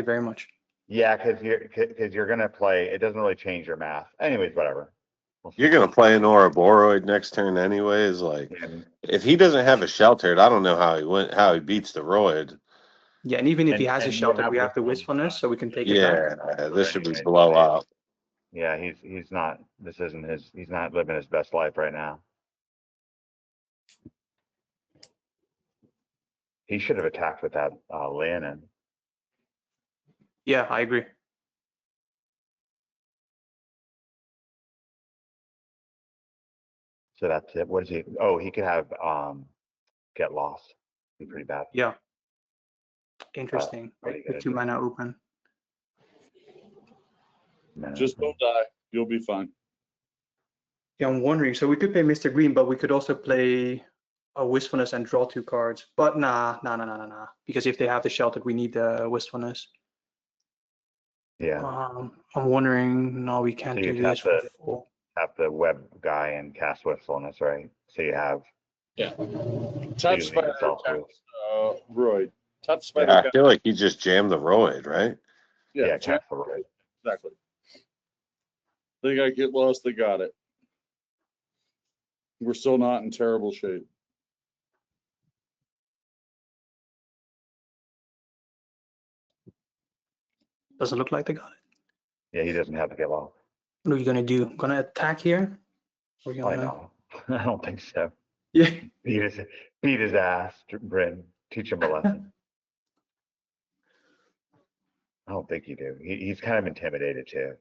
very much. yeah, because you're gonna play. It doesn't really change your math. Anyways, whatever. We'll see. You're gonna play an Ouroboros next turn anyways. Like, And, if he doesn't have a sheltered, I don't know how he beats the Roid. Yeah, and even if he And- has a and you shelter, have we have the wistfulness. wistfulness, so we can take it back. Yeah, this should be Anyways, blowout. yeah, he's not. This isn't his. He's not living his best life right now. He should have attacked with that Leonin. Yeah, I agree. So that's it. What is he? Oh, he could have get lost. Be pretty bad. Yeah. Interesting. what are you The gonna 2 do? mana open. No. Just don't die. You'll be fine. Yeah, I'm wondering. So we could play Mr. Green, but we could also play a wistfulness and draw 2 cards. But nah. Because if they have the sheltered, we need the wistfulness. Yeah. I'm wondering. No, we can't So you do have this for to- full. Have the web guy and cast Wistfulness, right? So you have. Yeah. so Tap you Spider leave yourself with- attacks Royd. Tap Spider. I feel like he just jammed the Roid, right? Yeah, tap- cast the right. exactly. They got get lost. They got it. We're still not in terrible shape. Doesn't look like they got it. Yeah, he doesn't have to get lost. What are you gonna do? Gonna attack here? Or you I gonna... know. I don't think so. Yeah. Beat his ass, Bryn. Teach him a lesson. I don't think you do. He's kind of intimidated too.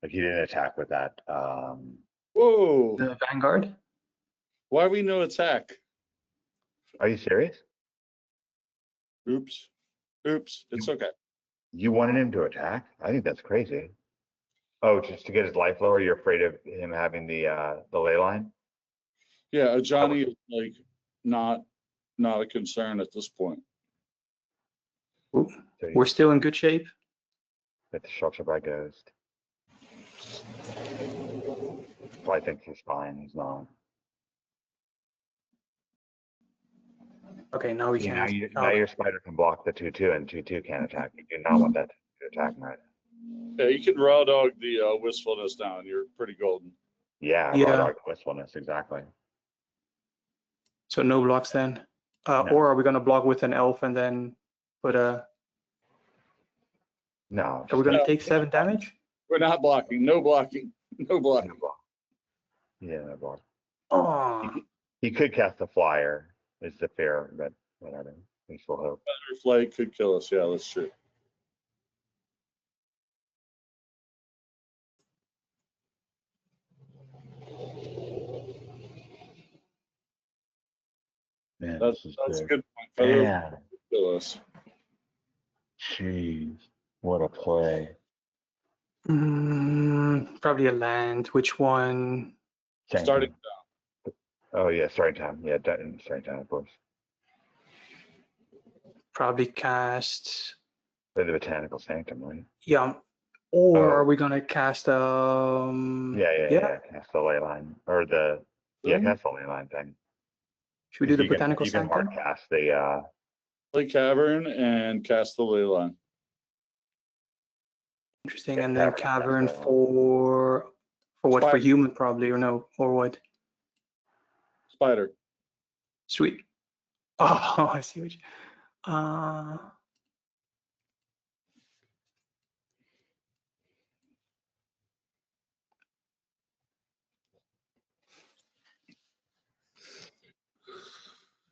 Like he didn't attack with that. Whoa! The Vanguard? Why we no attack? Are you serious? Oops. It's okay. You wanted him to attack? I think that's crazy. Oh, just to get his life lower? You're afraid of him having the ley line? Yeah, Johnny is like not a concern at this point. Ooh, So you we're still in good shape. get the shelter by ghost. Well, I think he's fine. He's not. Okay, now we See, can. now your spider can block the 2/2 and 2/2 can't attack. You do not want that to attack, right? Yeah, you can raw dog the wistfulness now, and you're pretty golden. Yeah, Yeah. raw dog wistfulness, exactly. So no blocks then. No. Or are we gonna block with an elf and then put a? No. Are we just gonna No. take 7 damage? We're not blocking. No blocking. No blocking. no block. Yeah, no block. Oh, He could cast the flyer, is the fear, but whatever. We still hope. Better flight could kill us. Yeah, that's true. Man, That's this is a big. good point. Feather Man, ridiculous. jeez, what a play. Probably a land. Which one? Starting Sanctum. Oh yeah, starting time. Yeah, starting time, of course. Probably cast. The botanical sanctum, right? Yeah. Or Oh. are we gonna cast Yeah. Cast the ley line or cast the ley line thing. Should we do the You can botanical you can hard sanctum? cast the Ley Cavern and cast the ley line. Interesting. Yeah, And then cavern, cavern that's for what? For Spider. human probably, or no? Or what? Spider. Sweet. Oh, I see what you.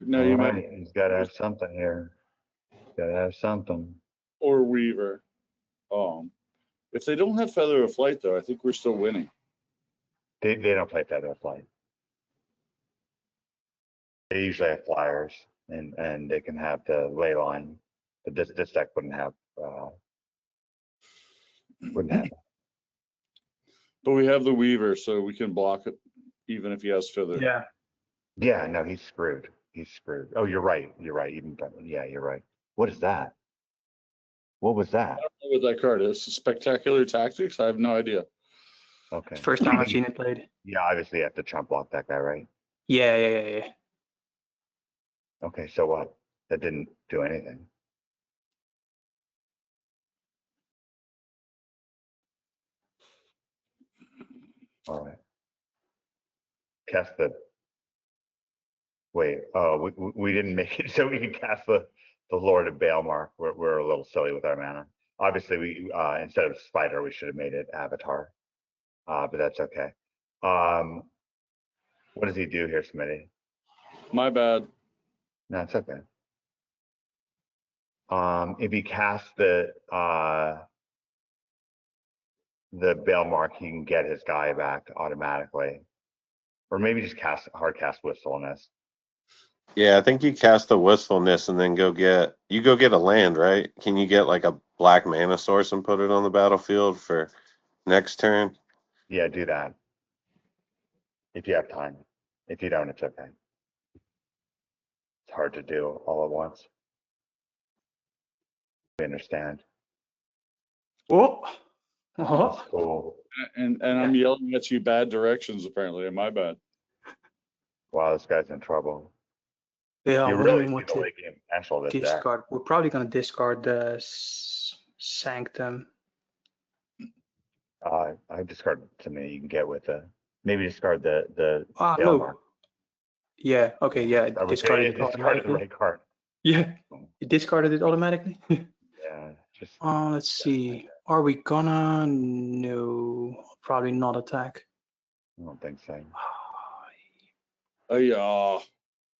No, all you right, might he's got to have something here. Got to have something. or Weaver. If they don't have Feather of Flight, though, I think we're still winning. They don't play feather flight. They usually have flyers, and they can have the ley line, but this deck wouldn't have. But we have the Weaver, so we can block it even if he has Feather. Yeah. Yeah, no, he's screwed. He's screwed. Oh, you're right. You're right. Yeah, you're right. What is that? What was that? I don't know what that card is. Spectacular Tactics? I have no idea. Okay. First time I've seen it played. Yeah, obviously you have to chump block that guy, right? Yeah. Okay, so what? That didn't do anything. All right. Cast the. Wait. Oh, we didn't make it so we can cast the Lord of Baelmark. We're a little silly with our mana. Obviously, we instead of Spider, we should have made it Avatar. But that's okay. What does he do here, Smitty? My bad. No, it's okay. If he casts the Baelmark, he can get his guy back automatically. Or maybe just hard cast Wistfulness. Yeah, I think you cast the Wistfulness and then go get a land, right? Can you get like a black mana source and put it on the battlefield for next turn? Yeah, do that. If you have time. If you don't, it's okay. It's hard to do all at once. We understand. Oh. That's Oh. cool. And I'm yelling at you bad directions, apparently. My bad. Wow, this guy's in trouble. Yeah, You I'm really wondering see what the to late game potential of this deck. discard. We're probably gonna discard the Sanctum. I discard something you can get with maybe discard the No. Baelmark. Yeah. Okay. Yeah. It discarded it Discarded the automatically. right card. Yeah. It discarded it automatically. Yeah, just Let's see. Are we gonna? No. Probably not attack. I don't think so. Oh, yeah.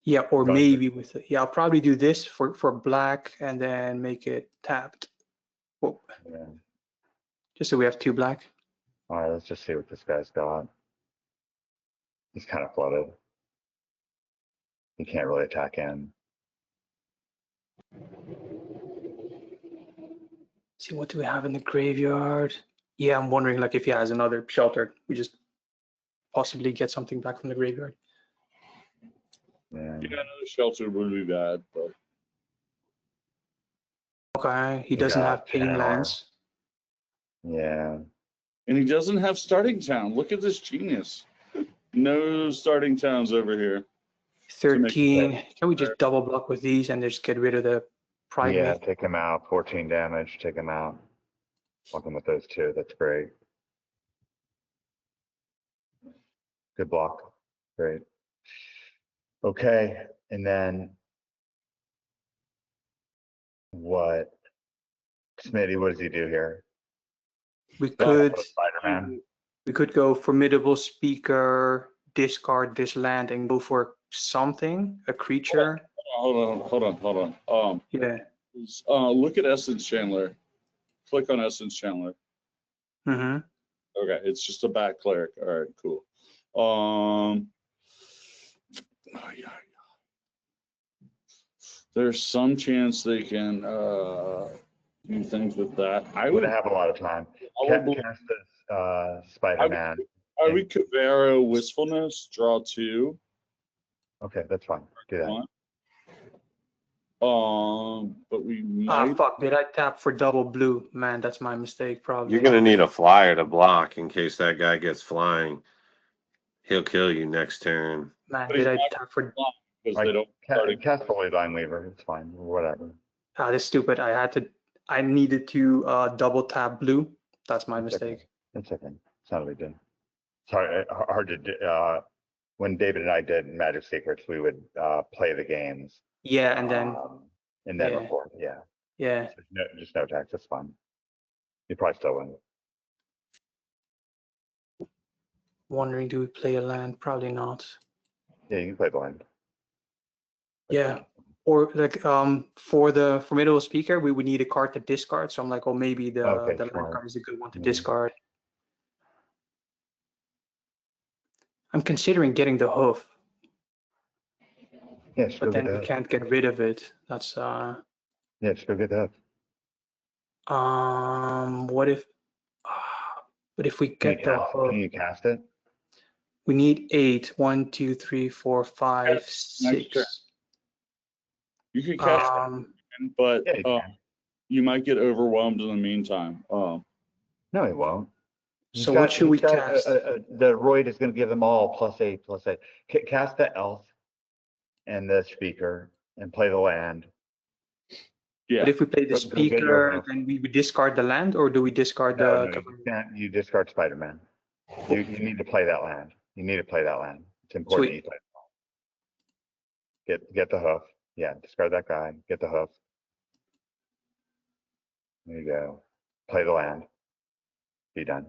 Yeah, or Going maybe with it. Yeah, I'll probably do this for black and then make it tapped. Whoa. Yeah. Just so we have 2 black. All right, let's just see what this guy's got. He's kind of flooded. He can't really attack in. See, what do we have in the graveyard? Yeah, I'm wondering like if he has another shelter, we just possibly get something back from the graveyard. Yeah. Yeah, another shelter would be bad, but Okay, he doesn't got have ping Channel. lands. Yeah. and he doesn't have starting town. Look at this genius. No starting towns over here. 13. Can we just double block with these and just get rid of the Yeah, primate? take him out. 14 damage. Take him out. Block him with those 2. That's great. Good block. Great. Okay, and then what? Smitty, what does he do here? We could Spider-Man. go formidable speaker, discard this land and go for something, a creature. Hold on. Yeah. Look at Essence Chandler. Click on Essence Chandler. Mm-hmm. Okay, it's just a back cleric. All right, cool. there's some chance they can do things with that. I would have a lot of time. Cast this Spider-Man. I would Cavero Wistfulness, draw 2. Okay, that's fine. Do that. But we might. Fuck! Did I tap for double blue? Man, that's my mistake. Probably. You're gonna need a flyer to block in case that guy gets flying. He'll kill you next turn. Man, did I tap for? Because they don't cast Holy Line Weaver. It's fine. Whatever. This is stupid. I needed to double tap blue. That's my mistake. It's okay. It's not a big deal. Sorry, hard to do. When David and I did Magic Secrets, we would play the games. Yeah, and then report. Yeah. Yeah. So just no text. It's fine. You probably still win. Wondering, do we play a land? Probably not. Yeah, you can play the land. Yeah. Or like for the formidable speaker, we would need a card to discard. So I'm like, oh, maybe the land card is a good one to discard. I'm considering getting the hoof. Yeah, but then we can't get rid of it. That's yeah, just go get that. What if but if we get the hoof, can you cast it? We need 8. 1, 2, 3, 4, 5, 6. You can cast it, but you might get overwhelmed in the meantime. No, he won't. So what should we cast? The Royd is going to give them all +8, +8. Cast the elf and the speaker and play the land. Yeah. But if we play the speaker, then we would discard the land, or do we discard the? You discard Spider-Man. You need to play that land. You need to play that land. It's important. You play it. Get the hoof. Yeah, discard that guy. Get the hoof. There you go. Play the land. Be done.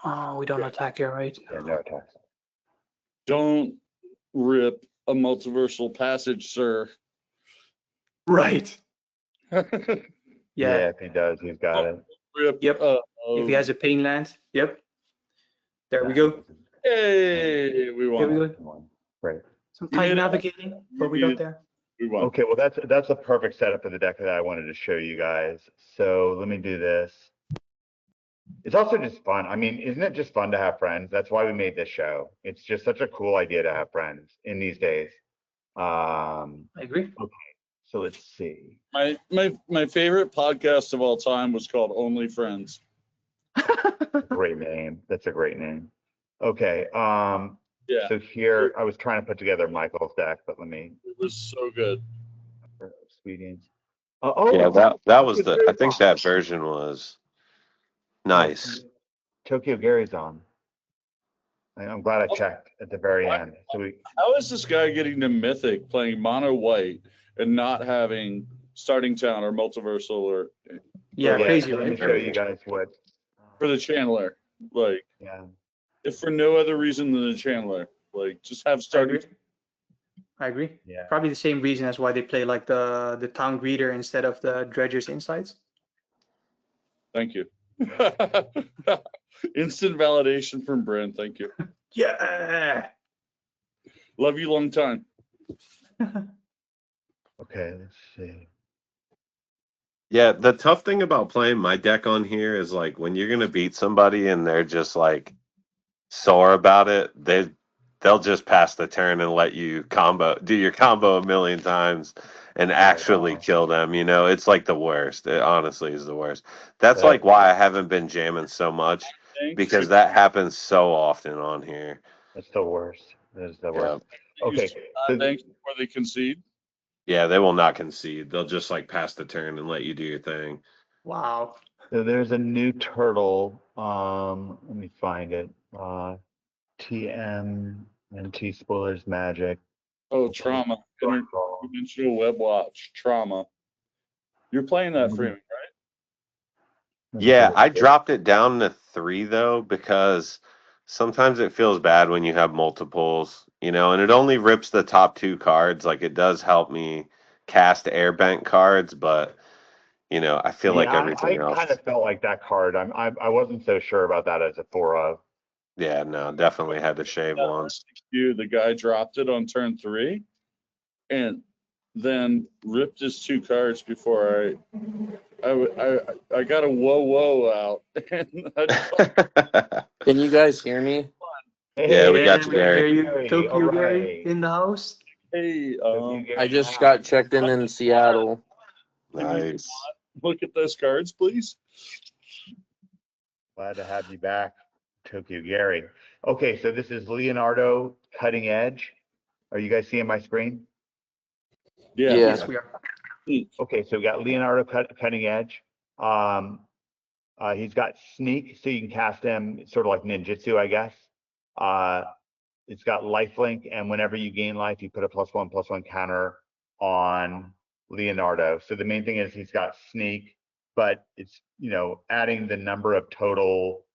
Oh, we don't attack here, right? Yeah, no attacks. Don't rip a multiversal passage, sir. Right. Yeah, if he does, he's got it. Rip, yep. If he has a pain land, yep. There we go. Hey, we won. There we go. Great. Some tight navigating, but we got there. We won. Okay, well that's a perfect setup of the deck that I wanted to show you guys. So let me do this. It's also just fun. I mean, isn't it just fun to have friends? That's why we made this show. It's just such a cool idea to have friends in these days. I agree. Okay, so let's see. My favorite podcast of all time was called Only Friends. Great name. That's a great name. Okay. Yeah. So here I was trying to put together Michael's deck, but let me. It was so good. Expedience. Yeah, that was I think that version was nice. Tokyo Gary's on. I'm glad I checked at the very end. So how is this guy getting to Mythic playing mono white and not having starting town or multiversal or crazy, right? Let me show you guys what for the channeler. Like if for no other reason than the channeler. Like just have starting. I agree. Yeah. Probably the same reason as why they play like the town greeter instead of the dredger's insights. Thank you. Instant validation from Brent. Thank you. Yeah. Love you long time. Okay, let's see. Yeah, the tough thing about playing my deck on here is like when you're gonna beat somebody and they're just sore about it, they'll just pass the turn and let you do your combo a million times and actually kill them. You know, it's like the worst. It honestly is the worst. That's like why I haven't been jamming so much, because that happens so often on here. It's the worst. It's the worst. Okay. Thanks before they concede. Yeah, they will not concede. They'll just pass the turn and let you do your thing. Wow. So there's a new turtle. Let me find it. TMNT Spoilers Magic. Oh, Trauma. Dimensional Web Watch. Trauma. You're playing that for me, right? Yeah, I dropped it down to 3 though, because sometimes it feels bad when you have multiples, and it only rips the top 2 cards. Like it does help me cast Airbank cards, but I feel like everything else. I kind of felt like that card. I wasn't so sure about that as a 4-of. Yeah, no, definitely had to shave one. The guy dropped it on turn 3. and then ripped his 2 cards before I got a whoa out. And Can you guys hear me? Yeah, we got you, we can hear Gary. you. Tokyo Gary in the house. hey, I just got checked in Seattle. Nice. look at those cards, please. Glad to have you back, Tokyo Gary. Okay, so this is Leonardo Cutting Edge. Are you guys seeing my screen? Yeah. Yeah. Yes, we are. Okay, so we got Leonardo Cutting Edge. He's got Sneak, so you can cast him sort of like ninjutsu, I guess. It's got lifelink, and whenever you gain life, you put a +1/+1 counter on Leonardo. So the main thing is he's got Sneak, but it's, you know, adding the number of total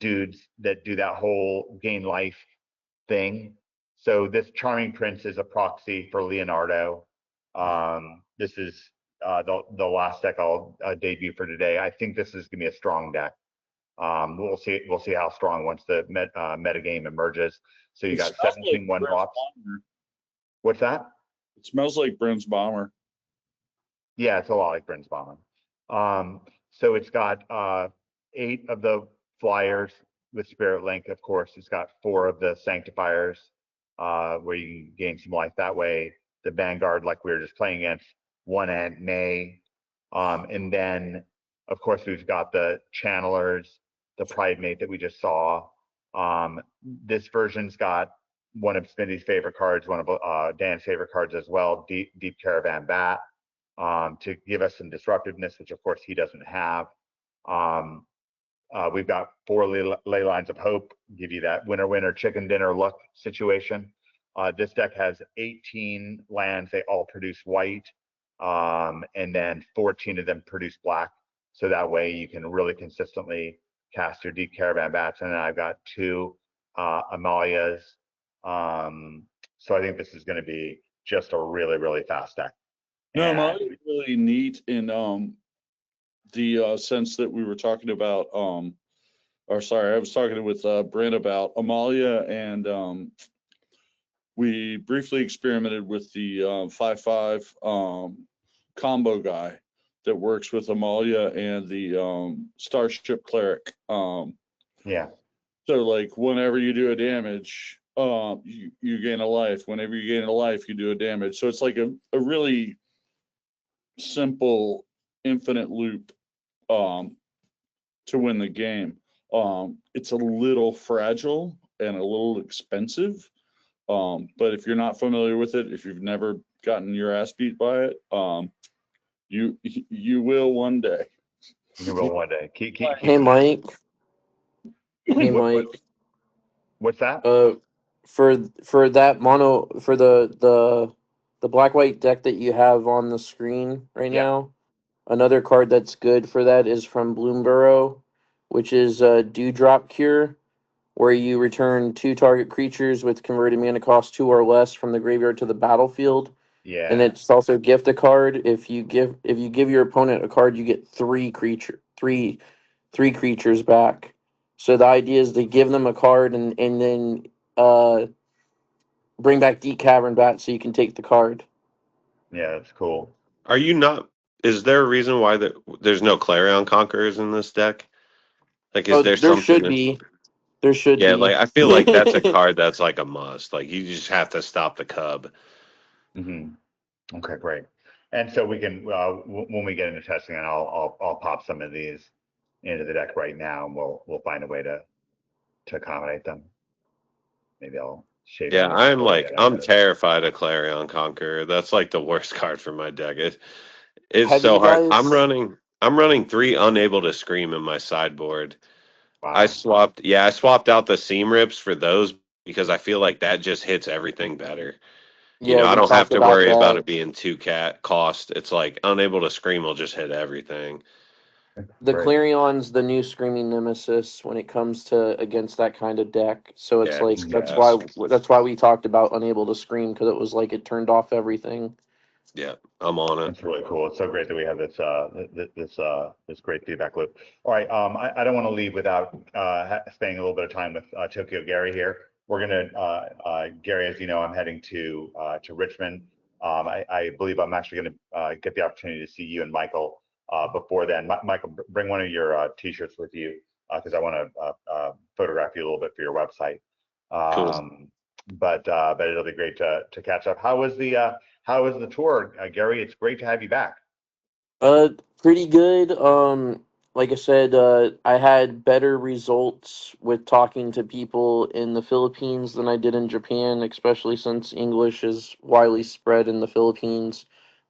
dudes that do that whole gain life thing. So this Charming Prince is a proxy for Leonardo. This is the last deck I'll debut for today. I think this is gonna be a strong deck. We'll see how strong once the meta game emerges. So you It got smells 17 like 1-drops. Brent's What's that? It smells like Brent's Bomber. Yeah, it's a lot like Bryn's Bomber. So it's got 8 of the flyers with Spirit Link, of course. It's got 4 of the Sanctifiers, where you can gain some life that way. The Vanguard, like we were just playing against, 1 Aunt May. And then, of course, we've got the Channelers, the Pride Mate that we just saw. This version's got one of Smitty's favorite cards, one of Dan's favorite cards as well, Deep Caravan Bat, to give us some disruptiveness, which of course he doesn't have. We've got 4 ley lines of hope, give you that winner chicken dinner luck situation. This deck has 18 lands, they all produce white, and then 14 of them produce black. So that way you can really consistently cast your Deep Caravan Bats. And then I've got 2 Amalias. So I think this is going to be just a really fast deck. No, And- Molly is really neat in the sense that we were talking about, or sorry, I was talking with Brent about Amalia, and we briefly experimented with the 5/5 combo guy that works with Amalia and the Starship Cleric. Yeah. So like whenever you do a damage, you gain a life. Whenever you gain a life, you do a damage. So it's like a really simple infinite loop to win the game. It's a little fragile and a little expensive, but if you're not familiar with it, if you've never gotten your ass beat by it, you will one day. You will one day. Keep Hey, Mike. Hey, What- Mike. What's that? For that mono, for the black white deck that you have on the screen right Yeah. now, another card that's good for that is from Bloomborough, which is Dewdrop Cure, where you return 2 target creatures with converted mana cost 2 or less from the graveyard to the battlefield. Yeah. And it's also gift a card. If you give your opponent a card, you get 3 creatures back. So the idea is to give them a card and then bring back Deep Cavern Bat so you can take the card. Yeah, that's cool. Are you not? Is there a reason why there's no Clarion Conquerors in this deck? Like, is there something? Should be. There should Yeah, be. like I feel like that's a card that's like a must. Like you just have to stop the cub. Okay, great. And so we can, when we get into testing, and I'll pop some of these into the deck right now, and we'll find a way to accommodate them. Maybe I'll shave. Yeah, them I'm before we like get I'm into it. terrified of Clarion Conqueror. That's like the worst card for my deck. It's Have so you hard. guys- I'm running 3 Unable to Scream in my sideboard. Wow. I swapped out the seam rips for those because I feel like that just hits everything better. You know, we I don't have talked to worry about that. it being 2 cat cost. It's like Unable to Scream will just hit everything. The Great. Clarion's the new Screaming Nemesis when it comes to against that kind of deck. So it's Yeah, like it's that's why we talked about Unable to Scream, because it was like it turned off everything. Yeah, I'm on it. That's really cool. It's so great that we have this great feedback loop. All right, I don't want to leave without spending a little bit of time with Tokyo Gary here. We're gonna Gary, as you know, I'm heading to Richmond I believe I'm actually going to get the opportunity to see you and Michael before then. Michael, bring one of your T-shirts with you because I want to photograph you a little bit for your website. Cool. But it'll be great to catch up. How was the tour, Gary? It's great to have you back. Pretty good. Like I said, I had better results with talking to people in the Philippines than I did in Japan, especially since English is widely spread in the Philippines.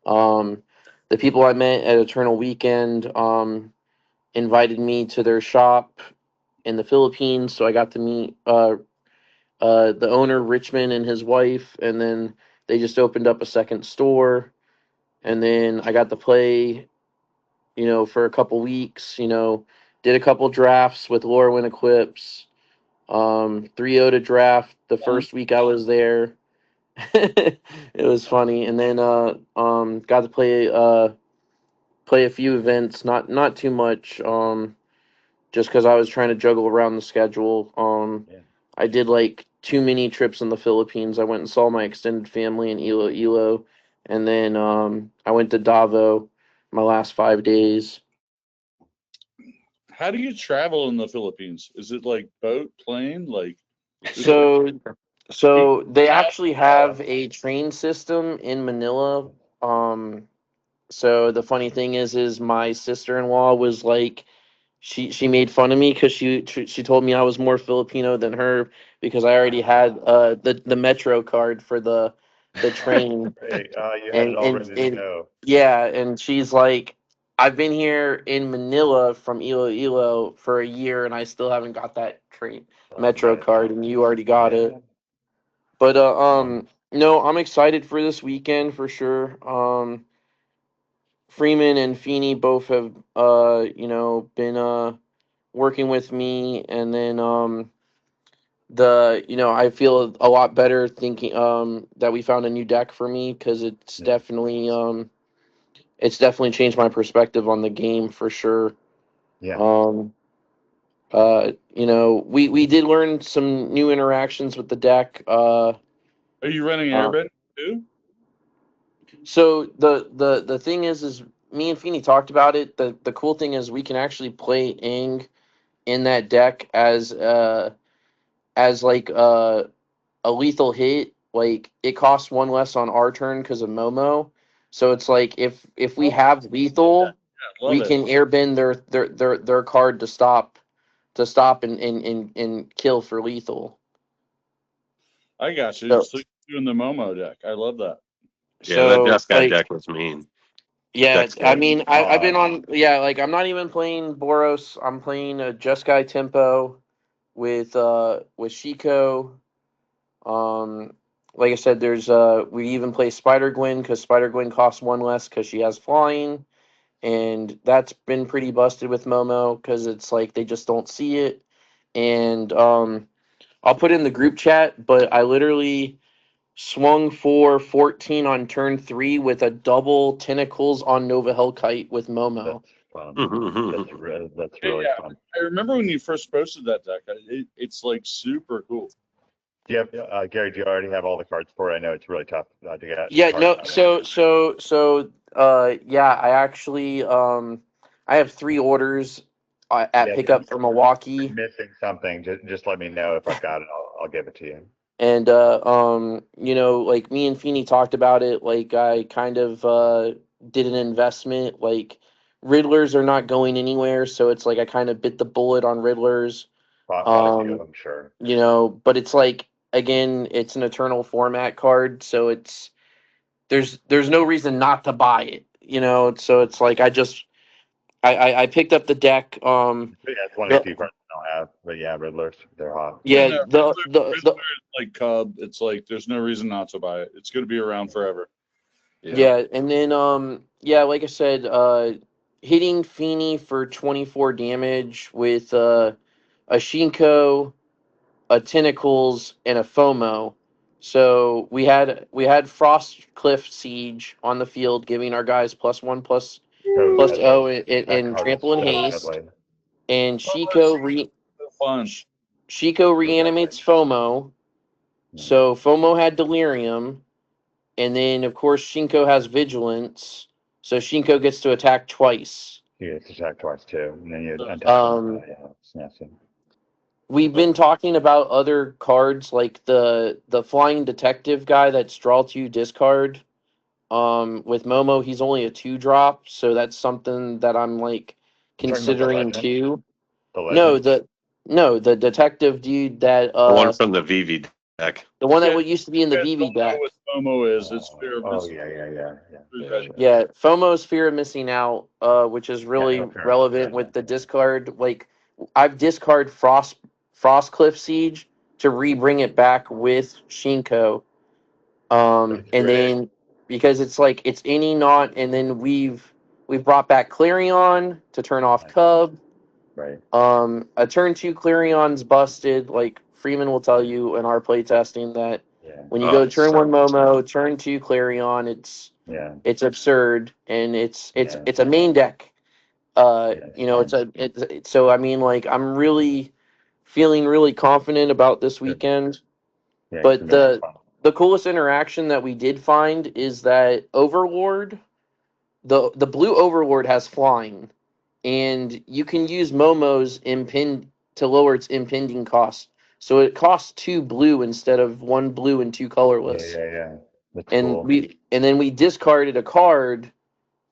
The people I met at Eternal Weekend invited me to their shop in the Philippines, so I got to meet the owner, Richmond, and his wife, and then they just opened up a second store, and then I got to play, for a couple weeks, did a couple drafts with Lorwyn Eclipse, 3-0 to draft the first week I was there. It was funny. And then got to play a few events, not too much, just because I was trying to juggle around the schedule. Yeah. I did like too many trips in the Philippines. I went and saw my extended family in Iloilo, and then I went to Davao my last 5 days. How do you travel in the Philippines? Is it like boat, plane? Like, So they actually have a train system in Manila. So the funny thing is my sister-in-law was like, she made fun of me because she told me I was more Filipino than her because I already had the Metro card for the train. Hey, you had it all ready to go. Yeah, and she's like, I've been here in Manila from Iloilo for a year and I still haven't got that train Metro card, and you already got it. But no, I'm excited for this weekend for sure. Freeman and Feeney both have been working with me, and then I feel a lot better thinking that we found a new deck for me because it's definitely changed my perspective on the game for sure. Yeah. We did learn some new interactions with the deck. are you running airbend too? So the thing is me and Feeney talked about it. The cool thing is we can actually play Ing in that deck as like a lethal hit. Like it costs one less on our turn because of Momo. So it's like if we have lethal, we can airbend their card to stop and kill for lethal. I got you. So, So you're doing the Momo deck. I love that. Yeah, that so Jeskai deck was mean. yeah, Deck's I good. mean, I've been on. Yeah, like I'm not even playing Boros. I'm playing a Jeskai tempo with Shiko. Like I said, there's we even play Spider Gwen because Spider Gwen costs one less because she has flying, and that's been pretty busted with Momo because it's like they just don't see it. And I'll put in the group chat, but I literally swung for 14 on turn 3 with a double tentacles on Nova Hellkite with Momo. Fun. Mhm. That's really fun. I remember when you first posted that deck. It's like super cool. Yep. Gary, do you already have all the cards for it? I know it's really tough to get. Yeah, cards no, out. yeah, I actually I have 3 orders at Yeah, pickup for Milwaukee, missing something, just let me know if I've got it. I'll give it to you. and like me and Feeney talked about it. Like I kind of did an investment. Like Riddlers are not going anywhere, so it's like I kind of bit the bullet on Riddlers. Bought a few of them, sure. But it's like again, it's an eternal format card, so there's no reason not to buy it. So it's like I picked up the deck. Yeah, it's one of the few cards I don't have, but yeah, Riddlers, they're hot. Yeah, Riddler is like Cub. It's like there's no reason not to buy it. It's going to be around forever. Yeah, and then like I said, hitting Feeney for 24 damage with a Shinko, a Tentacles, and a FOMO. So we had Frostcliff Siege on the field, giving our guys +1 plus O and trample and haste. And Shiko Fun. Shiko reanimates FOMO. So FOMO had delirium. And then, of course, Shinko has vigilance, so Shinko gets to attack twice. You get to attack twice too, and then you untap. Yeah, it's nasty. We've been talking about other cards like the flying detective guy that's draw 2 discard. With Momo, he's only a 2-drop, so that's something that I'm like You're talking about the considering legend? too. The No, the detective dude that The one from the VV deck. the one that Yeah, used to be in the You guys VV don't know deck. what FOMO is. It's fear of Oh missing. yeah. Yeah, FOMO's fear of missing out, which is really no, fair enough. relevant with the discard. Like, I've discard Frostcliff Siege to re-bring it back with Shinko. That's And great. then because it's like it's any not, and then we've brought back Clarion to turn off Nice. Cub. Right. A turn 2 Clarion's busted. Like Freeman will tell you in our playtesting that Yeah. when you go turn so 1 Momo, turn 2 Clarion, it's absurd, and it's a main deck. So I mean, like, I'm really feeling really confident about this weekend. Yeah. But the coolest interaction that we did find is that Overlord, the blue Overlord has flying, and you can use Momo's impend to lower its impending cost. So it costs 2 blue instead of 1 blue and 2 colorless. Yeah. That's And cool. then we discarded a card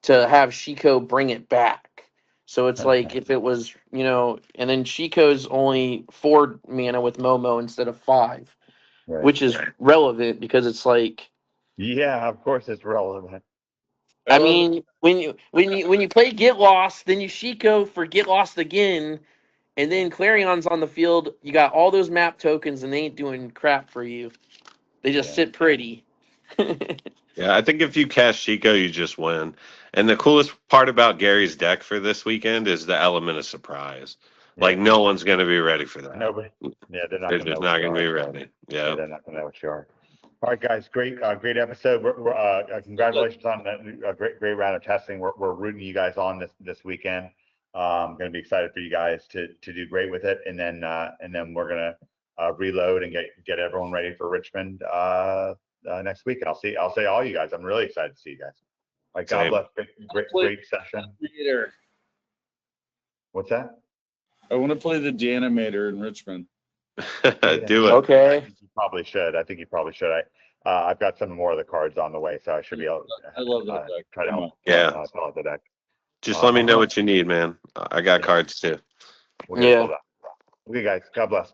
to have Shiko bring it back. So it's like Okay. if it was, and then Shiko's only 4 mana with Momo instead of 5, Right. which is relevant because it's like, Yeah, of course it's relevant. I mean, when you play Get Lost, then you Shiko for Get Lost again, and then Clarion's on the field. You got all those map tokens, and they ain't doing crap for you. They just sit pretty. yeah, I think if you cast Chico, you just win. And the coolest part about Gary's deck for this weekend is the element of surprise. Like no one's going to be ready for that. Nobody. Yeah, they're not. They're gonna just know not what going to you be are. ready. Yeah, Yeah. they're not going to know what you are. All right, guys, great episode. Congratulations on a great round of testing. We're rooting you guys on this weekend. Going to be excited for you guys to do great with it, and then we're going to reload and get everyone ready for Richmond next week. And I'll say all you guys. I'm really excited to see you guys. Like, God bless. Great session. What's that? I want to play the Janimator in Richmond. Do it. Okay. I think you probably should. I've got some more of the cards on the way, so I should be able to I love that deck. try to help fill out the deck. Just let me know what you need, man. I got cards too. We'll get it filled out. Okay, guys. God bless.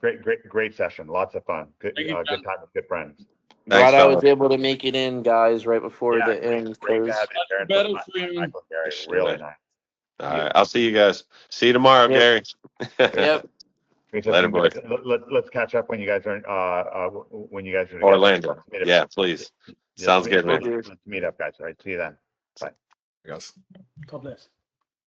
Great session. Lots of fun. Good time with good friends. Glad Thanks, I was fella. able to make it in, guys, right before the end. Great to have you there. Michael, Gary, really nice. All right, I'll see you guys. See you tomorrow, Gary. Yep. Later, boys. Let's catch up when you guys are Orlando. Yeah, please. Sounds good, man. Let's meet up, guys. All right. See you then. Bye. Yes. God bless.